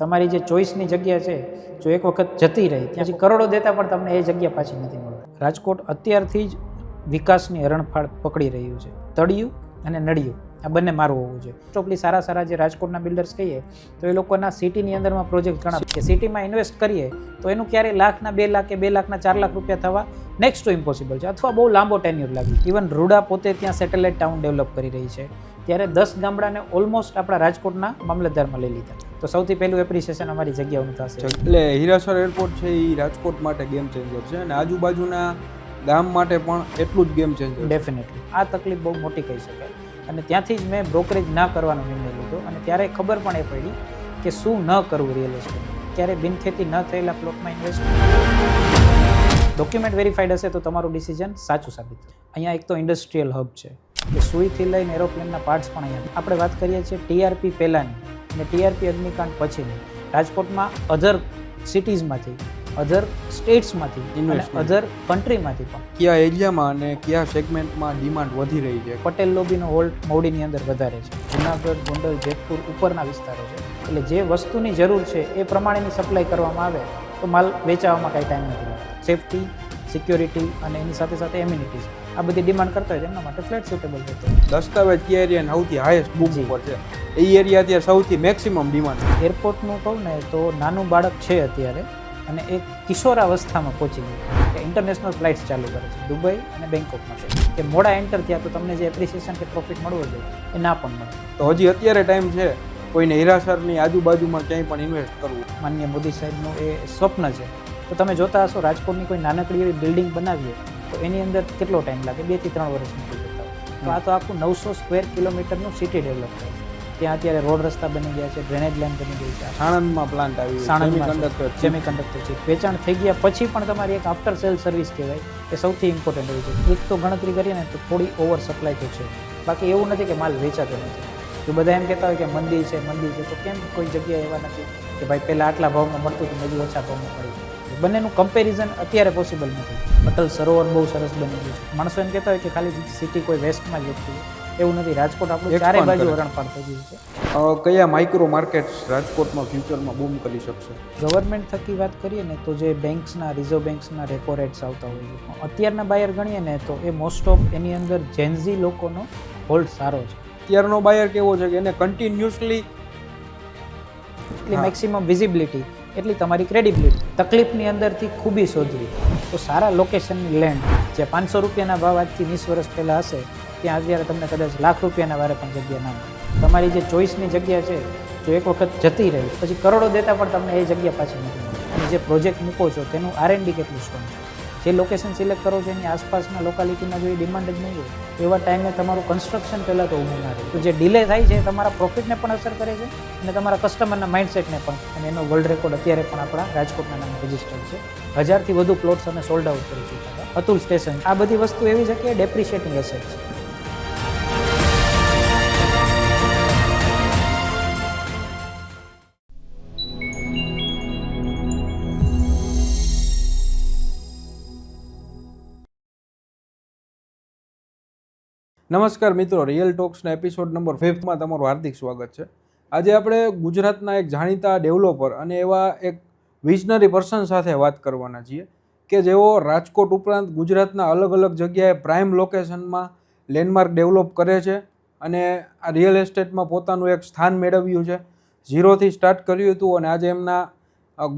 તમારી જે ચોઈસની જગ્યા છે જો એક વખત જતી રહી ત્યાં પછી કરોડો દેતા પણ તમને એ જગ્યા પાછી નથી મળતી. રાજકોટ અત્યારથી જ વિકાસની હરણફાળ પકડી રહ્યું છે. તળિયું અને નળિયું આ બંને મારું હોવું જોઈએ. ચોપલી સારા જે રાજકોટના બિલ્ડર્સ કહીએ તો એ લોકોના સિટીની અંદરમાં પ્રોજેક્ટ ઘણા કે સિટીમાં ઇન્વેસ્ટ કરીએ તો એનું ક્યારે લાખના 2 લાખ કે 2 લાખના 4 લાખ રૂપિયા થવા નેક્સ્ટ ટુ ઇમ્પોસિબલ છે અથવા બહુ લાંબો ટેન્યુર લાગે. ઇવન રૂડા પોતે ત્યાં સેટેલાઇટ ટાઉન ડેવલપ કરી રહી છે ત્યારે 10 ગામડાને ઓલમોસ્ટ આપણા રાજકોટના મામલતદારમાં લઈ લીધા. તો સૌથી પહેલું એપ્રિસિએશન અમારી જગ્યાઓનું થશે. એટલે હીરાસર એરપોર્ટ છે એ રાજકોટ માટે ગેમ ચેન્જર છે અને આજુબાજુના ગામ માટે પણ એટલું જ ગેમ ચેન્જર. ડેફિનેટલી આ તકલીફ બહુ મોટી કહી શકાય અને ત્યાંથી જ મેં બ્રોકરેજ ના કરવાનો નિર્ણય લીધો અને ત્યારે ખબર પણ એ પડી કે શું ન કરવું રિયલ એસ્ટેટ. ક્યારે બિનખેતી ન થયેલા પ્લોટમાં ઇન્વેસ્ટ. ડોક્યુમેન્ટ વેરીફાઈડ હશે તો તમારું ડિસિઝન સાચું સાબિત થાય. અહીંયા એક તો ઇન્ડસ્ટ્રીયલ હબ છે કે સુઈથી લઈને એરોપ્લેનના પાર્ટ્સ પણ અહીંયા. આપણે વાત કરીએ છીએ ટીઆરપી પહેલાંની અને ટીઆરપી અગ્નિકાંડ પછીની. રાજકોટમાં અધર સિટીઝમાંથી, અધર સ્ટેટ્સમાંથી અને અધર કન્ટ્રીમાંથી પણ કયા એરિયામાં અને કયા સેગમેન્ટમાં ડિમાન્ડ વધી રહી છે. પટેલ લોબીનો હોલ્ટ મોવડીની અંદર વધારે છે. જુનાગઢ, ગોંડલ, જેતપુર ઉપરના વિસ્તારો છે. એટલે જે વસ્તુની જરૂર છે એ પ્રમાણેની સપ્લાય કરવામાં આવે તો માલ વેચાવામાં કાંઈ ટાઈમ નથી લાગતો. સેફટી, સિક્યોરિટી અને એની સાથે સાથે એમ્યુનિટીઝ આ બધી ડિમાન્ડ કરતા હોય એમના માટે ફ્લેટ સુટેબલ રહેતો. દસ્તાવેજ કયા એરિયા સૌથી હાઈએસ્ટ બુક ઉપર છે એ એરિયા અત્યારે સૌથી મેક્સિમમ ડિમાન્ડ. એરપોર્ટનું કહું ને તો નાનું બાળક છે અત્યારે અને એક કિશોરાવસ્થામાં પહોંચી ગયું કે ઇન્ટરનેશનલ ફ્લાઇટ્સ ચાલુ કરે છે દુબઈ અને બેંકોક માટે કે મોડા એન્ટર થયા તો તમને જે એપ્રિસિએશન કે પ્રોફિટ મળવો જોઈએ એ ના પણ મળે. તો હજી અત્યારે ટાઈમ છે કોઈને હીરાસરની આજુબાજુમાં ક્યાંય પણ ઇન્વેસ્ટ કરવું. માનનીય મોદી સાહેબનું એ સ્વપ્ન છે. તો તમે જોતા હશો રાજકોટની કોઈ નાનકડી એવી બિલ્ડિંગ બનાવીએ તો એની અંદર કેટલો ટાઈમ લાગે? 2 થી 3 વર્ષ નીકળી જતા હોય. તો આ તો આખું 900 સ્ક્વેર કિલોમીટરનું સિટી ડેવલપ થાય છે. ત્યાં અત્યારે રોડ રસ્તા બની ગયા છે, ડ્રેનેજ લાઇન બની ગઈ છે. સાણંદમાં પ્લાન્ટ આવી, સેમિકન્ડક્ટર છે. વેચાણ થઈ ગયા પછી પણ તમારી એક આફ્ટર સેલ સર્વિસ કહેવાય એ સૌથી ઇમ્પોર્ટન્ટ હોય છે. એક તો ગણતરી કરીએ ને તો થોડી ઓવર સપ્લાય તો છે. બાકી એવું નથી કે માલ વેચાતો નથી. જો બધા એમ કહેતા હોય કે મંદી છે તો કેમ કોઈ જગ્યાએ એવા નથી કે ભાઈ પહેલાં આટલા ભાવમાં મળતું હતું હજી ઓછા ભાવમાં મળી જાય. બંનેનું કમ્પેરિઝન અત્યારે પોસિબલ નથી. અટલ સરોવર બહુ સરસ બની ગયું છે. માણસો એમ કહેતા હોય કે ખાલી સિટી કોઈ વેસ્ટમાં જ છે, એવું નથી. રાજકોટ આપણું ચારે બાજુ હરણફાળ થઈ ગયું છે. કયા માઇક્રો માર્કેટ્સ રાજકોટમાં ફ્યુચરમાં બૂમ કરી શકશે? ગવર્મેન્ટ થકી વાત કરીએ ને તો જે બેંક્સના, રિઝર્વ બેંક્સના રેપો રેટ્સ આવતા હોય છે, અત્યારના બાયર ગણીએ ને તો એ મોસ્ટ ઓફ એની અંદર જેન્ઝી લોકોનો હોલ્ડ સારો છે. અત્યારનો બાયર કેવો છે કે એને કન્ટિન્યુઅસલી એટલી મેક્સિમમ વિઝિબિલિટી એટલી તમારી ક્રેડિબિલિટી. તકલીફની અંદરથી ખૂબી શોધવી તો સારા લોકેશનની લેન્ડ જે 500 રૂપિયાના ભાવ આજથી 20 વર્ષ પહેલાં હશે ત્યાં અત્યારે તમને કદાચ લાખ રૂપિયાના વારે પણ જગ્યા ના મળે. તમારી જે ચોઈસની જગ્યા છે જો એક વખત જતી રહી પછી કરોડો દેતા પણ તમને એ જગ્યા પાછી નથી મળતી. અને જે પ્રોજેક્ટ મૂકો છો તેનું R&D કેટલું સ્ટ્રોંગ છે. જે લોકેશન સિલેક્ટ કરો છો એની આસપાસના લોકાલિટીમાં જો ડિમાન્ડ જ નહીં હોય એવા ટાઈમે તમારું કન્સ્ટ્રક્શન પહેલાં તો ઊભું ના રહે. તો જે ડિલે થાય છે તમારા પ્રોફિટને પણ અસર કરે છે અને તમારા કસ્ટમરના માઇન્ડસેટને પણ. અને એનો વર્લ્ડ રેકોર્ડ અત્યારે પણ આપણા રાજકોટના નામે રજિસ્ટર્ડ છે. 1000થી વધુ પ્લોટ્સ અમે સોલ્ડ આઉટ કરી ચૂક્યા હતા. અતુલ સ્ટેશન આ બધી વસ્તુ એવી છે કે ડેપ્રિશિએટિંગ એસેટ છે. નમસ્કાર મિત્રો, રિયલ ટોક્સના એપિસોડ નંબર 5માં તમારું હાર્દિક સ્વાગત છે. આજે આપણે ગુજરાતના એક જાણીતા ડેવલપર અને એવા એક વિઝનરી પર્સન સાથે વાત કરવાના છીએ કે જેઓ રાજકોટ ઉપરાંત ગુજરાતના અલગ અલગ જગ્યાએ પ્રાઇમ લોકેશનમાં લેન્ડમાર્ક ડેવલપ કરે છે અને આ રિયલ એસ્ટેટમાં પોતાનું એક સ્થાન મેળવ્યું છે. 0થી સ્ટાર્ટ કર્યું હતું અને આજે એમના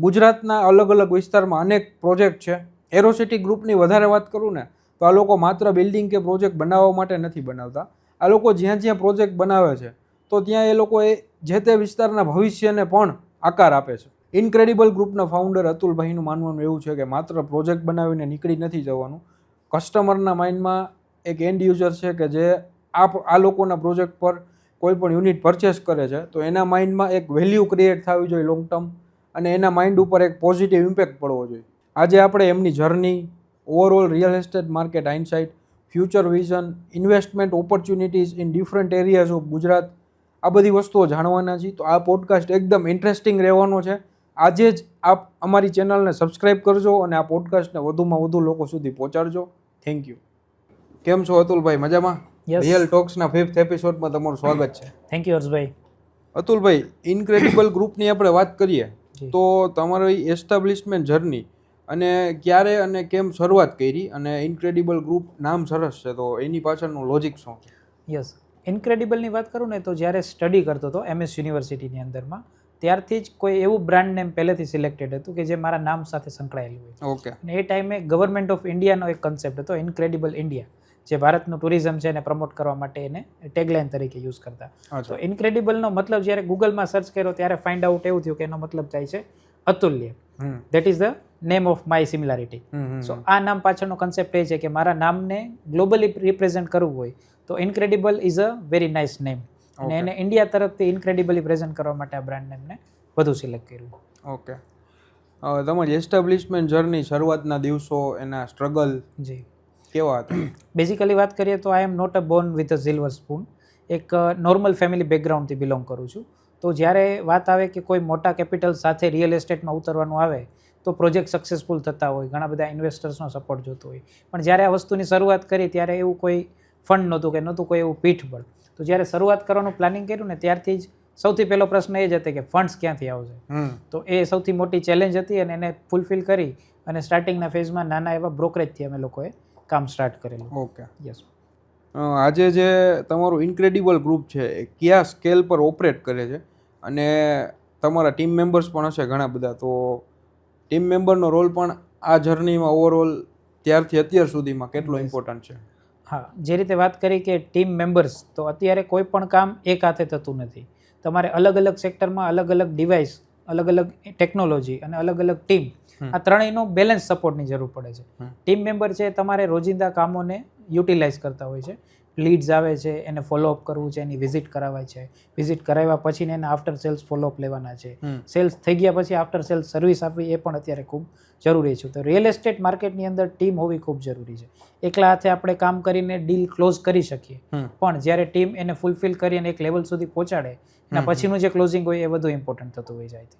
ગુજરાતના અલગ અલગ વિસ્તારમાં અનેક પ્રોજેક્ટ છે. એરોસિટી ગ્રુપની વધારે વાત કરું ને તો આ લોકો માત્ર બિલ્ડિંગ કે પ્રોજેક્ટ બનાવવા માટે નથી બનાવતા. આ લોકો જ્યાં જ્યાં પ્રોજેક્ટ બનાવે છે તો ત્યાં એ લોકો જે તે વિસ્તારના ભવિષ્યને પણ આકાર આપે છે. ઇનક્રેડિબલ ગ્રુપના ફાઉન્ડર અતુલભાઈનું માનવાનું એવું છે કે માત્ર પ્રોજેક્ટ બનાવીને નીકળી નથી જવાનું. કસ્ટમરના માઇન્ડમાં એક એન્ડ યુઝર છે કે જે આ લોકોના પ્રોજેક્ટ પર કોઈ પણ યુનિટ પરચેસ કરે છે તો એના માઇન્ડમાં એક વેલ્યુ ક્રિએટ થવી જોઈએ લોંગ ટર્મ અને એના માઇન્ડ ઉપર એક પોઝિટિવ ઇમ્પેક્ટ પડવો જોઈએ. આજે આપણે એમની journey, overall real estate market insight, future vision, investment opportunities in different areas of Gujarat આ બધી વસ્તુઓ જાણવાના છીએ. તો આ પોડકાસ્ટ એકદમ ઇન્ટરેસ્ટિંગ રહેવાનો છે. આજે જ આપ અમારી ચેનલને સબસ્ક્રાઈબ કરજો અને આ પોડકાસ્ટને વધુમાં વધુ લોકો સુધી પહોંચાડજો. Thank you. કેમ છો અતુલભાઈ? મજામાં? રિયલ ટોક્સના 5th એપિસોડમાં તમારું સ્વાગત છે. Thank you Harshbhai. Atulbhai, incredible ગ્રુપની આપણે વાત કરીએ જી. તો તમારી એસ્ટાબ્લિશમેન્ટ જર્ની અને ક્યારે અને કેમ શરૂઆત કરી, અને ઇનક્રેડિબલ ગ્રુપ નામ સરસ છે, તો એની પાછળનું લોજિક શું છે? યસ, ઇનક્રેડિબલની વાત કરું ને તો જ્યારે સ્ટડી કરતો હતો MS યુનિવર્સિટીની અંદરમાં, ત્યારથી જ કોઈ એવું બ્રાન્ડ નેમ પહેલેથી સિલેક્ટેડ હતું કે જે મારા નામ સાથે સંકળાયેલું હોય. ઓકે. અને એ ટાઈમે ગવર્મેન્ટ ઓફ ઇન્ડિયાનો એક કન્સેપ્ટ હતો ઇનક્રેડિબલ ઇન્ડિયા, જે ભારતનું ટુરિઝમ છે એને પ્રમોટ કરવા માટે એને ટેગલાઇન તરીકે યુઝ કરતા. તો ઇનક્રેડિબલનો મતલબ જ્યારે ગૂગલમાં સર્ચ કર્યો ત્યારે ફાઇન્ડ આઉટ એવું થયું કે એનો મતલબ થાય છે અતુલ્ય. That is the name of my similarity. So આ નામ પાછળનો કન્સેપ્ટ એ છે કે મારા નામને ગ્લોબલી રિપ્રેઝેન્ટ કરવું હોય તો incredible is a very nice name, અને એને ઇન્ડિયા તરફથી ઇનક્રેડિબલી પ્રેઝન્ટ કરવા માટે આ બ્રાન્ડ નેમને વધુ સિલેક્ટ કર્યું. ઓકે. તમારી એસ્ટાબ્લિશમેન્ટ જર્ની, શરૂઆતના દિવસો, એના સ્ટ્રગલ જી કેવા હતા? બેઝિકલી વાત કરીએ તો I am not a born with a silver spoon. એક નોર્મલ ફેમિલી બેકગ્રાઉન્ડથી બિલોંગ કરું છું. તો જ્યારે વાત આવે કે કોઈ મોટા કેપિટલ સાથે રિયલ એસ્ટેટમાં ઉતરવાનું આવે તો પ્રોજેક્ટ સક્સેસફુલ થતા હોય, ઘણા બધા ઇન્વેસ્ટર્સનો સપોર્ટ જોતો હોય, પણ જ્યારે આ વસ્તુની શરૂઆત કરી ત્યારે એવું કોઈ ફંડ નહોતું કે નહોતું કોઈ એવું પીઠબળ. તો જ્યારે શરૂઆત કરવાનું પ્લાનિંગ કર્યું ને ત્યારથી જ સૌથી પહેલો પ્રશ્ન એ જ હતો કે ફંડ્સ ક્યાંથી આવશે. તો એ સૌથી મોટી ચેલેન્જ હતી અને એને ફૂલફિલ કરી અને સ્ટાર્ટિંગના ફેઝમાં નાના એવા બ્રોકરેજથી અમે લોકોએ કામ સ્ટાર્ટ કરેલું. ઓકે. યસ. આજે જે તમારું ઇનક્રેડિબલ ગ્રુપ છે એ કયા સ્કેલ પર ઓપરેટ કરે છે, અને તમારા ટીમ મેમ્બર્સ પણ હશે ઘણા બધા, તો ટીમ મેમ્બરનો રોલ પણ આ જર્નીમાં ઓવરઓલ ત્યારથી અત્યાર સુધીમાં કેટલો ઇમ્પોર્ટન્ટ છે? હા, જે રીતે વાત કરી કે ટીમ મેમ્બર્સ, તો અત્યારે કોઈ પણ કામ એક હાથે થતું નથી. તમારે અલગ અલગ સેક્ટરમાં અલગ અલગ ડિવાઇસ, અલગ અલગ ટેકનોલોજી અને અલગ અલગ ટીમ, આ ત્રણેયનો બેલેન્સ સપોર્ટની જરૂર પડે છે. ટીમ મેમ્બર છે તમારે રોજિંદા કામોને યુટિલાઇઝ કરતા હોય છે. લીડ્સ આવે છે એને ફોલોઅપ કરવું છે, એની વિઝિટ કરાવવા છે, વિઝિટ કરાવ્યા પછીને એને આફ્ટર સેલ્સ ફોલોઅપ લેવાના છે, સેલ્સ થઈ ગયા પછી આફ્ટર સેલ્સ સર્વિસ આપવી એ પણ અત્યારે ખૂબ જરૂરી છે. તો રિયલ એસ્ટેટ માર્કેટની અંદર ટીમ હોવી ખૂબ જરૂરી છે. એકલા હાથે આપણે કામ કરીને ડીલ ક્લોઝ કરી શકીએ, પણ જ્યારે ટીમ એને ફૂલફિલ કરી અને એક લેવલ સુધી પહોંચાડે એના પછીનું જે ક્લોઝિંગ હોય એ વધુ ઇમ્પોર્ટન્ટ થતું હોય જાય.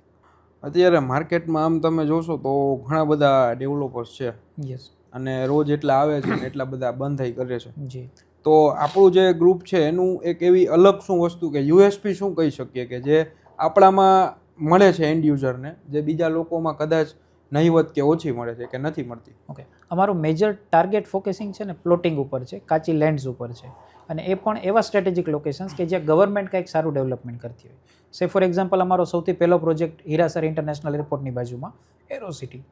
અત્યારે માર્કેટમાં આમ તમે જોશો તો ઘણા બધા ડેવલપર્સ છે. યસ. અને રોજ એટલા આવે છે ને એટલા બધા બંધ થઈ કરે છે. જી. તો આપણું જે ગ્રુપ છે એનું એક એવી અલગ શું વસ્તુ કે યુએસપી શું કહી શકીએ કે જે આપણામાં મળે છે એન્ડ યુઝરને, જે બીજા લોકોમાં કદાચ નહીવત કે ઓછી મળે છે કે નથી મળતી? ઓકે, અમારું મેજર ટાર્ગેટ ફોકસિંગ છે ને પ્લોટિંગ ઉપર છે, કાચી લેન્ડ્સ ઉપર છે, અને એ પણ એવા સ્ટ્રેટેજિક લોકેશન્સ કે જ્યાં ગવર્મેન્ટ કંઈક સારું ડેવલપમેન્ટ કરતી હોય. સે ફોર એક્ઝામ્પલ, અમારો સૌથી પહેલો પ્રોજેક્ટ હીરાસર ઇન્ટરનેશનલ એરપોર્ટની બાજુમાં એરોસિટી.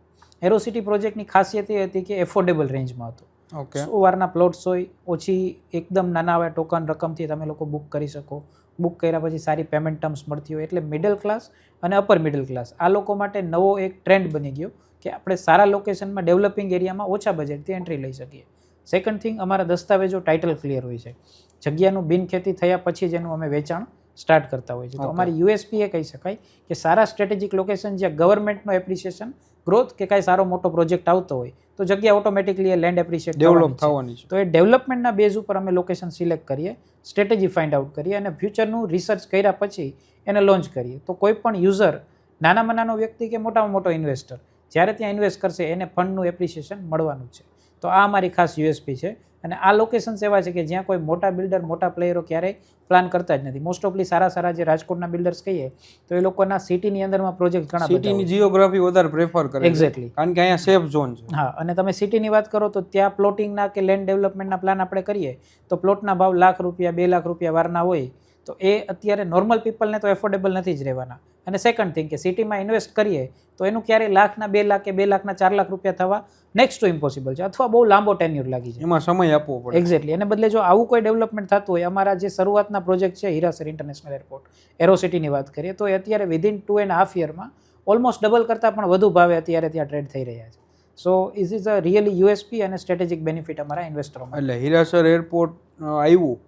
એરોસિટી પ્રોજેક્ટની ખાસિયત એ હતી કે એફોર્ડેબલ રેન્જમાં હતો. ઓકે. 100 વારના પ્લોટ્સ હોય, ઓછી એકદમ નાના આવે ટોકન રકમથી તમે લોકો બુક કરી શકો. બુક કર્યા પછી સારી પેમેન્ટ ટર્મ્સ મળતી હોય, એટલે મિડલ ક્લાસ અને અપર મિડલ ક્લાસ આ લોકો માટે નવો એક ટ્રેન્ડ બની ગયો કે આપણે સારા લોકેશનમાં ડેવલપિંગ એરિયામાં ઓછા બજેટથી એન્ટ્રી લઈ શકીએ. સેકન્ડ થિંગ, અમારા દસ્તાવેજો ટાઇટલ ક્લિયર હોય છે. જગ્યાનું બિનખેતી થયા પછી જ એનું અમે વેચાણ સ્ટાર્ટ કરતા હોય છે. તો અમારી યુએસપી એ કહી શકાય કે સારા સ્ટ્રેટેજિક લોકેશન જ્યાં ગવર્મેન્ટનો એપ્રિસિએશન, ગ્રોથ કે કાંઈ સારો મોટો પ્રોજેક્ટ આવતો હોય તો જગ્યા ઓટોમેટિકલી એ લેન્ડ એપ્રિશિએટ ડેવલપ થવાની છે. તો એ ડેવલપમેન્ટના બેઝ ઉપર અમે લોકેશન સિલેક્ટ કરીએ, સ્ટ્રેટેજી ફાઇન્ડ આઉટ કરીએ અને ફ્યુચરનું રિસર્ચ કર્યા પછી એને લોન્ચ કરીએ. તો કોઈ પણ યુઝર, નાનામાં નાનો વ્યક્તિ કે મોટામાં મોટો ઇન્વેસ્ટર, જ્યારે ત્યાં ઇન્વેસ્ટ કરશે એને ફંડનું એપ્રિસિએશન મળવાનું છે. તો આ અમારી ખાસ યુએસપી છે. અને આ લોકેશન્સ એવા છે કે જ્યાં કોઈ મોટા બિલ્ડર, મોટા પ્લેયરો ક્યારેય પ્લાન કરતા જ નથી. મોસ્ટ ઓફલી સારા જે રાજકોટના બિલ્ડર્સ કહીએ તો એ લોકોના સિટીની અંદરમાં પ્રોજેક્ટ ઘણા બધા, સિટીની જીઓગ્રાફી વધારે પ્રેફર કરે. એક્ઝેક્ટલી, કારણ કે અહીંયા સેફ ઝોન છે. હા, અને તમે સિટીની વાત કરો તો ત્યાં પ્લોટિંગના કે લેન્ડ ડેવલપમેન્ટના પ્લાન આપણે કરીએ તો પ્લોટના ભાવ લાખ રૂપિયા, 2 લાખ રૂપિયા વારના હોય. તો એ અત્યારે નોર્મલ પીપલને તો એફોર્ડેબલ નથી જ રહેવાના. અને સેકન્ડ થિંગ કે સિટીમાં ઇન્વેસ્ટ કરીએ તો એનું ક્યારેય લાખના 2 લાખ કે 2 લાખના 4 લાખ રૂપિયા થવા નેક્સ્ટ ટુ ઇમ્પોસિબલ છે, અથવા બહુ લાંબો ટેન્યુર લાગી જાય, એમાં સમય આપવો પડે. એક્ઝેક્ટલી. એને બદલે જો આવું કોઈ ડેવલપમેન્ટ થતું હોય, અમારા જે શરૂઆતના પ્રોજેક્ટ છે હીરાસર ઇન્ટરનેશનલ એરપોર્ટ, એરોસિટીની વાત કરીએ તો એ અત્યારે વિધિન 2.5 યરમાં ઓલમોસ્ટ ડબલ કરતાં પણ વધુ ભાવે અત્યારે ત્યાં ટ્રેડ થઈ રહ્યા છે. સો is is a really USP અને સ્ટ્રેટેજિક બેનિફિટ અમારા ઇન્વેસ્ટરોમાં. એટલે હીરાસર એરપોર્ટ આવ્યું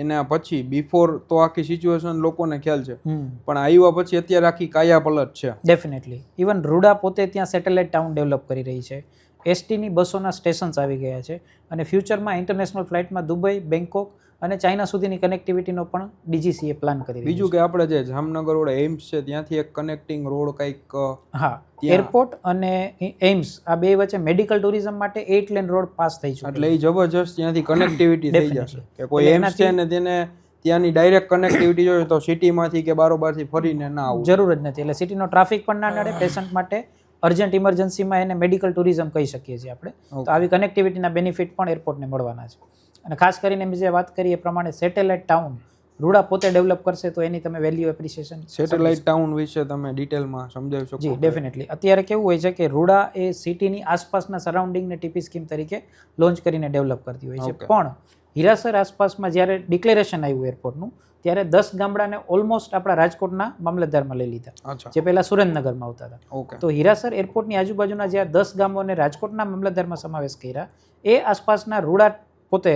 એના પછી બિફોર તો આખી સિચ્યુએશન લોકોને ખ્યાલ છે, પણ આવ્યા પછી અત્યારે આખી કાયા પલટ છે. ડેફિનેટલી. ઇવન રૂડા પોતે ત્યાં સેટેલાઇટ ટાઉન ડેવલપ કરી રહી છે. એસટીની બસોના સ્ટેશન્સ આવી ગયા છે અને ફ્યુચરમાં ઇન્ટરનેશનલ ફ્લાઇટમાં દુબઈ, બેંકોક અને ચાઇના સુધીની કનેક્ટિવિટીનો પણ ડીજીસીએ પ્લાન કરી રહી છે. બીજું કે આપણે જે જામનગર રોડ એમ્સ છે ત્યાંથી એક કનેક્ટિંગ રોડ કંઈક, હા, એરપોર્ટ અને એમ્સ આ બે વચ્ચે મેડિકલ ટુરિઝમ માટે 8 લેન રોડ પાસ થઈ છે. એટલે એ જબરજસ્ત ત્યાંથી કનેક્ટિવિટી થઈ જશે કે કોઈ એમ્સ છે ને તેને ત્યાંની ડાયરેક્ટ કનેક્ટિવિટી જોઈએ તો સિટીમાંથી કે બારોબારથી ફરીને ના આવું જરૂર જ નથી. એટલે સિટીનો ટ્રાફિક પણ ના નડે પેશન્ટ માટે. અર્જન્ટ ઇમરજન્સીમાં એને મેડિકલ ટુરિઝમ કહી શકીએ છીએ આપણે. તો આવી કનેક્ટિવિટીના બેનિફિટ પણ એરપોર્ટને મળવાના છે. અને ખાસ કરીને મેં જે વાત કરી એ પ્રમાણે સેટેલાઇટ ટાઉન રૂડા પોતે ડેવલપ કરશે તો એની તમે વેલ્યુ એપ્રિસિએશન. સેટેલાઇટ ટાઉન વિશે તમે ડિટેલમાં સમજાવી શકો? જી ડેફિનેટલી. અત્યારે કેવું હોય છે કે રૂડા એ સિટીની આસપાસના સરાઉન્ડિંગને ટીપી સ્કીમ તરીકે લોન્ચ કરીને ડેવલપ કરતી હોય છે. પણ હીરાસર આસપાસમાં જ્યારે ડિક્લેરેશન આવ્યું એરપોર્ટનું ત્યારે 10 ગામડાને ઓલમોસ્ટ આપણા રાજકોટના મામલતદારમાં લઈ લીધા, જે પહેલા સુરેન્દ્રનગરમાં આવતા હતા. તો હીરાસર એરપોર્ટની આજુબાજુના જે 10 ગામોને રાજકોટના મામલતદારમાં સમાવેશ કર્યા, એ આસપાસના રૂડા પોતે